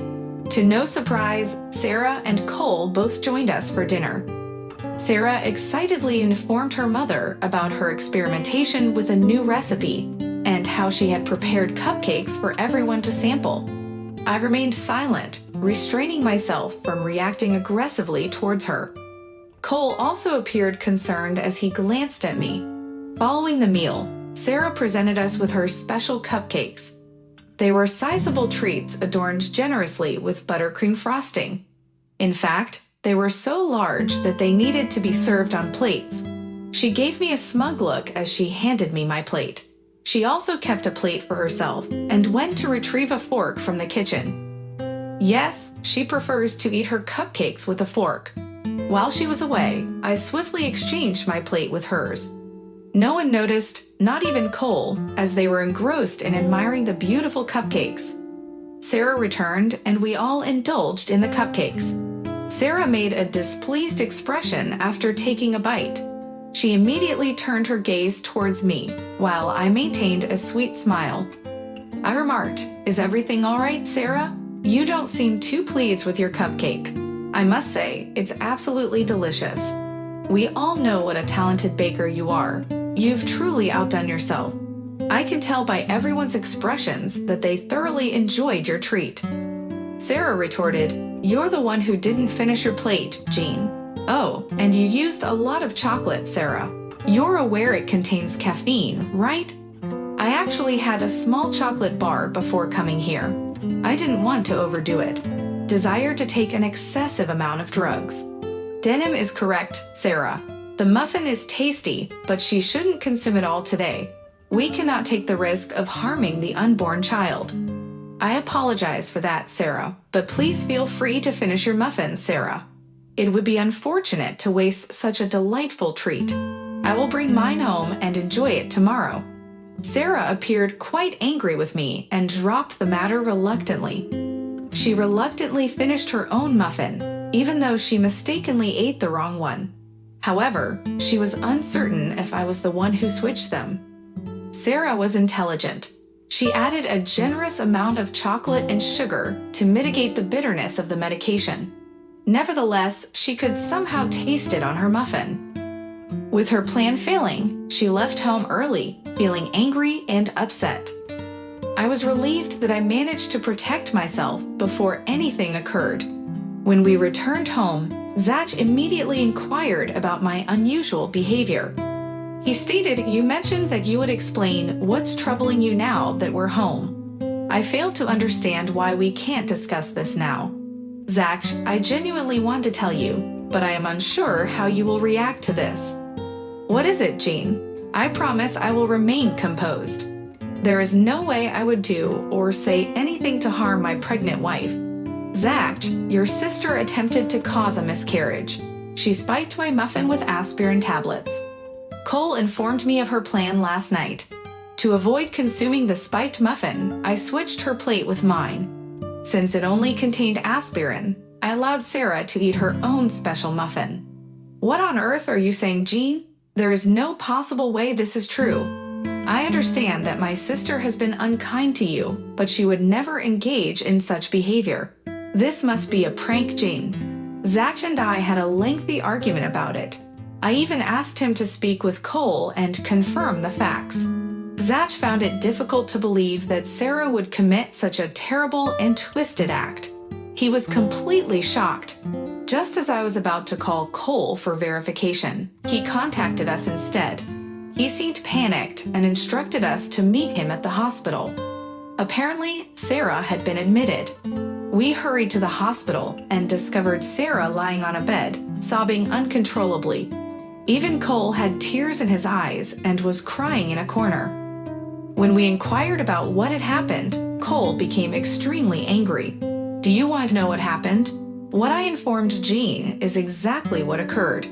To no surprise, Sarah and Cole both joined us for dinner. Sarah excitedly informed her mother about her experimentation with a new recipe and how she had prepared cupcakes for everyone to sample. I remained silent, restraining myself from reacting aggressively towards her. Cole also appeared concerned as he glanced at me. Following the meal, Sarah presented us with her special cupcakes. They were sizable treats adorned generously with buttercream frosting. In fact, they were so large that they needed to be served on plates. She gave me a smug look as she handed me my plate. She also kept a plate for herself and went to retrieve a fork from the kitchen. Yes, she prefers to eat her cupcakes with a fork. While she was away, I swiftly exchanged my plate with hers. No one noticed, not even Cole, as they were engrossed in admiring the beautiful cupcakes. Sarah returned, and we all indulged in the cupcakes. Sarah made a displeased expression after taking a bite. She immediately turned her gaze towards me, while I maintained a sweet smile. I remarked, "Is everything all right, Sarah? You don't seem too pleased with your cupcake. I must say, it's absolutely delicious. We all know what a talented baker you are. You've truly outdone yourself. I can tell by everyone's expressions that they thoroughly enjoyed your treat." Sarah retorted, "You're the one who didn't finish your plate, Jean. Oh, and you used a lot of chocolate, Sarah. You're aware it contains caffeine, right? I actually had a small chocolate bar before coming here. I didn't want to overdo it. Desire to take an excessive amount of drugs." Denim is correct, Sarah. The muffin is tasty, but she shouldn't consume it all today. We cannot take the risk of harming the unborn child. I apologize for that, Sarah, but please feel free to finish your muffin, Sarah. It would be unfortunate to waste such a delightful treat. I will bring mine home and enjoy it tomorrow." Sarah appeared quite angry with me and dropped the matter reluctantly. She reluctantly finished her own muffin, even though she mistakenly ate the wrong one. However, she was uncertain if I was the one who switched them. Sarah was intelligent. She added a generous amount of chocolate and sugar to mitigate the bitterness of the medication. Nevertheless, she could somehow taste it on her muffin. With her plan failing, she left home early, feeling angry and upset. I was relieved that I managed to protect myself before anything occurred. When we returned home, Zach immediately inquired about my unusual behavior. He stated, "You mentioned that you would explain what's troubling you now that we're home. I fail to understand why we can't discuss this now. Zach, I genuinely want to tell you, but I am unsure how you will react to this." "What is it, Jean?" "I promise I will remain composed. There is no way I would do or say anything to harm my pregnant wife. Zach, your sister attempted to cause a miscarriage. She spiked my muffin with aspirin tablets. Cole informed me of her plan last night. To avoid consuming the spiked muffin, I switched her plate with mine. Since it only contained aspirin, I allowed Sarah to eat her own special muffin." "What on earth are you saying, Jean? There is no possible way this is true. I understand that my sister has been unkind to you, but she would never engage in such behavior. This must be a prank, Jean." Zach and I had a lengthy argument about it. I even asked him to speak with Cole and confirm the facts. Zach found it difficult to believe that Sarah would commit such a terrible and twisted act. He was completely shocked. Just as I was about to call Cole for verification, he contacted us instead. He seemed panicked and instructed us to meet him at the hospital. Apparently, Sarah had been admitted. We hurried to the hospital and discovered Sarah lying on a bed, sobbing uncontrollably. Even Cole had tears in his eyes and was crying in a corner. When we inquired about what had happened, Cole became extremely angry. "Do you want to know what happened? What I informed Jean is exactly what occurred.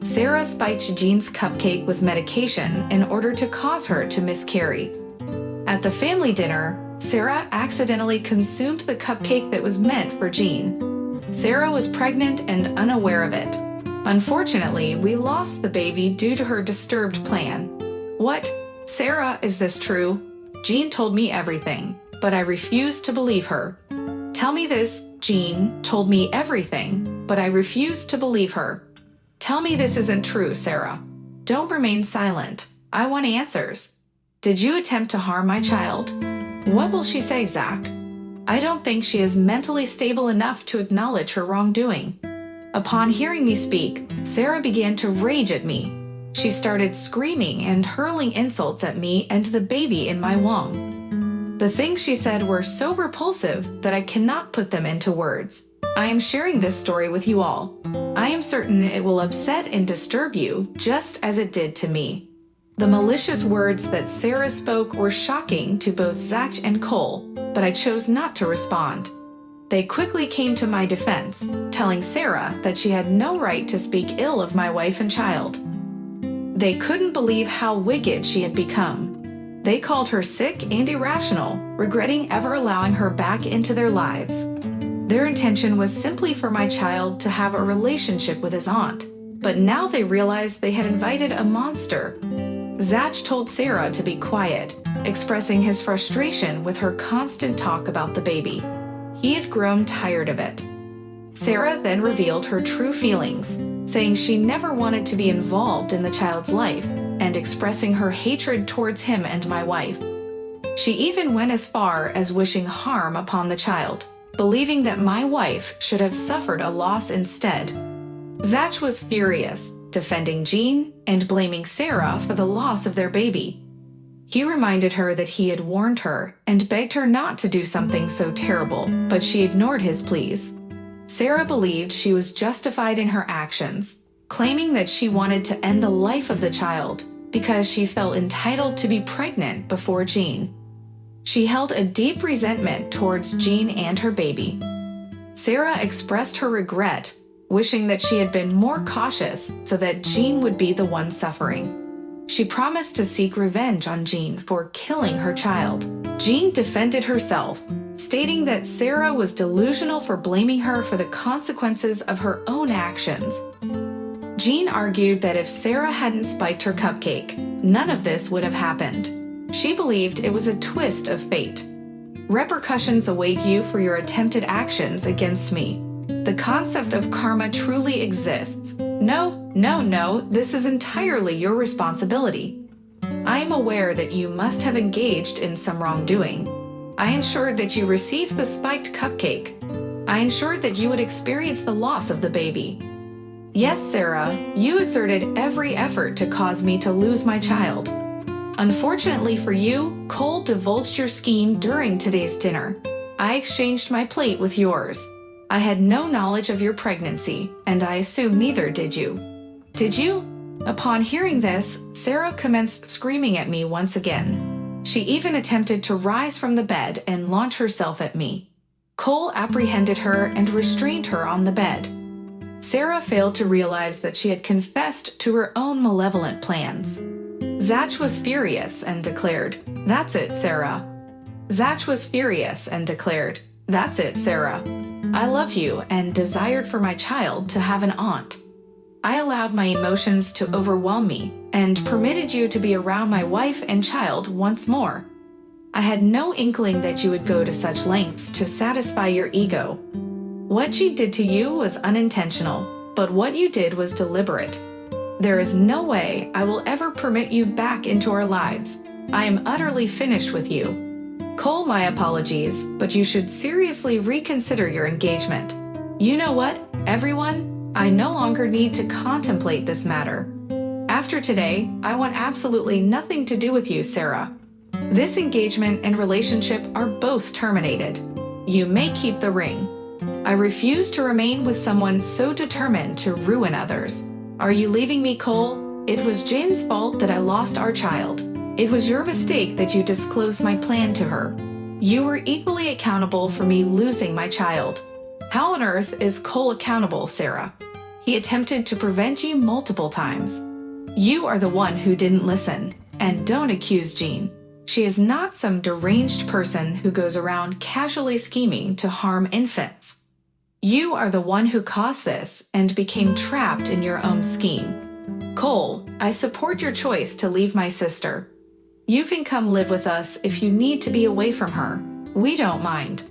Sarah spiked Jean's cupcake with medication in order to cause her to miscarry. At the family dinner, Sarah accidentally consumed the cupcake that was meant for Jean. Sarah was pregnant and unaware of it. Unfortunately, we lost the baby due to her disturbed plan." "What? Sarah, is this true?" "Jean told me everything, but I refused to believe her." "Tell me this." "Jean told me everything, but I refused to believe her." "Tell me this isn't true, Sarah. Don't remain silent. I want answers. Did you attempt to harm my child?" "What will she say, Zach?" "I don't think she is mentally stable enough to acknowledge her wrongdoing." Upon hearing me speak, Sarah began to rage at me. She started screaming and hurling insults at me and the baby in my womb. The things she said were so repulsive that I cannot put them into words. I am sharing this story with you all. I am certain it will upset and disturb you just as it did to me. The malicious words that Sarah spoke were shocking to both Zach and Cole, but I chose not to respond. They quickly came to my defense, telling Sarah that she had no right to speak ill of my wife and child. They couldn't believe how wicked she had become. They called her sick and irrational, regretting ever allowing her back into their lives. Their intention was simply for my child to have a relationship with his aunt, but now they realized they had invited a monster. Zach told Sarah to be quiet, expressing his frustration with her constant talk about the baby. He had grown tired of it. Sarah then revealed her true feelings, saying she never wanted to be involved in the child's life and expressing her hatred towards him and my wife. She even went as far as wishing harm upon the child, believing that my wife should have suffered a loss instead. Zach was furious, defending Jean and blaming Sarah for the loss of their baby. He reminded her that he had warned her and begged her not to do something so terrible, but she ignored his pleas. Sarah believed she was justified in her actions, claiming that she wanted to end the life of the child because she felt entitled to be pregnant before Jean. She held a deep resentment towards Jean and her baby. Sarah expressed her regret, wishing that she had been more cautious so that Jean would be the one suffering. She promised to seek revenge on Jean for killing her child. Jean defended herself, stating that Sarah was delusional for blaming her for the consequences of her own actions. Jean argued that if Sarah hadn't spiked her cupcake, none of this would have happened. She believed it was a twist of fate. Repercussions await you for your attempted actions against me. The concept of karma truly exists. No, this is entirely your responsibility. I am aware that you must have engaged in some wrongdoing. I ensured that you received the spiked cupcake. I ensured that you would experience the loss of the baby. Yes, Sarah, you exerted every effort to cause me to lose my child. Unfortunately for you, Cole divulged your scheme during today's dinner. I exchanged my plate with yours. I had no knowledge of your pregnancy, and I assume neither did you. Did you? Upon hearing this, Sarah commenced screaming at me once again. She even attempted to rise from the bed and launch herself at me. Cole apprehended her and restrained her on the bed. Sarah failed to realize that she had confessed to her own malevolent plans. Zach was furious and declared, "That's it, Sarah." Zach was furious and declared, "That's it, Sarah. I love you and desired for my child to have an aunt. I allowed my emotions to overwhelm me and permitted you to be around my wife and child once more. I had no inkling that you would go to such lengths to satisfy your ego. What she did to you was unintentional, but what you did was deliberate. There is no way I will ever permit you back into our lives. I am utterly finished with you. Cole, my apologies, but you should seriously reconsider your engagement. You know what, everyone? I no longer need to contemplate this matter. After today, I want absolutely nothing to do with you, Sarah. This engagement and relationship are both terminated. You may keep the ring. I refuse to remain with someone so determined to ruin others. Are you leaving me, Cole? It was Jane's fault that I lost our child. It was your mistake that you disclosed my plan to her. You were equally accountable for me losing my child. How on earth is Cole accountable, Sarah? He attempted to prevent you multiple times. You are the one who didn't listen. And don't accuse Jean. She is not some deranged person who goes around casually scheming to harm infants. You are the one who caused this and became trapped in your own scheme. Cole, I support your choice to leave my sister. You can come live with us if you need to be away from her. We don't mind.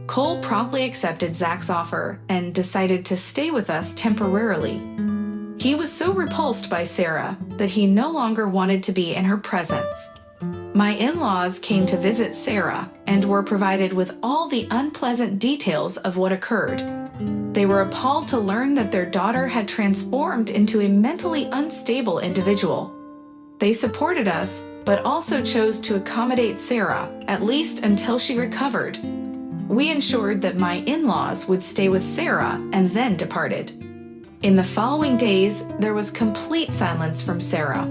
Cole promptly accepted Zach's offer and decided to stay with us temporarily. He was so repulsed by Sarah that he no longer wanted to be in her presence. My in-laws came to visit Sarah and were provided with all the unpleasant details of what occurred. They were appalled to learn that their daughter had transformed into a mentally unstable individual. They supported us, but also chose to accommodate Sarah, at least until she recovered. We ensured that my in-laws would stay with Sarah and then departed. In the following days, there was complete silence from Sarah.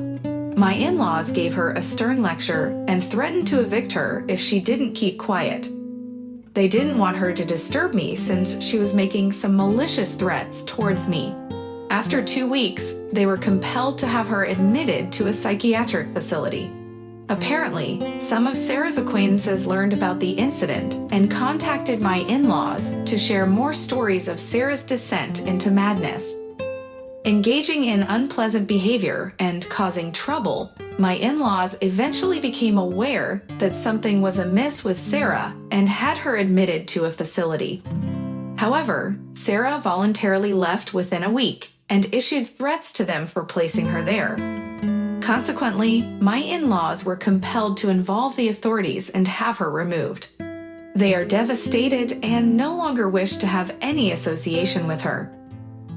My in-laws gave her a stern lecture and threatened to evict her if she didn't keep quiet. They didn't want her to disturb me since she was making some malicious threats towards me. After 2 weeks, they were compelled to have her admitted to a psychiatric facility. Apparently, some of Sarah's acquaintances learned about the incident and contacted my in-laws to share more stories of Sarah's descent into madness. Engaging in unpleasant behavior and causing trouble, my in-laws eventually became aware that something was amiss with Sarah and had her admitted to a facility. However, Sarah voluntarily left within a week and issued threats to them for placing her there. Consequently, my in-laws were compelled to involve the authorities and have her removed. They are devastated and no longer wish to have any association with her.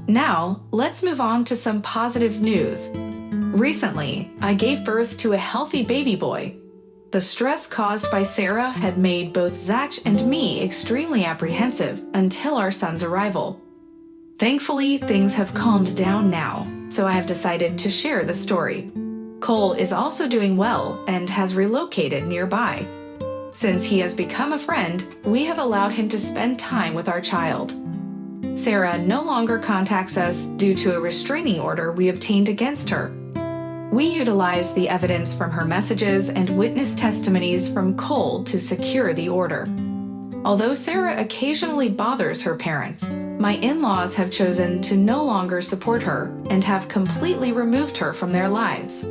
Now, let's move on to some positive news. Recently, I gave birth to a healthy baby boy. The stress caused by Sarah had made both Zach and me extremely apprehensive until our son's arrival. Thankfully, things have calmed down now, so I have decided to share the story. Cole is also doing well and has relocated nearby. Since he has become a friend, we have allowed him to spend time with our child. Sarah no longer contacts us due to a restraining order we obtained against her. We utilize the evidence from her messages and witness testimonies from Cole to secure the order. Although Sarah occasionally bothers her parents, my in-laws have chosen to no longer support her and have completely removed her from their lives.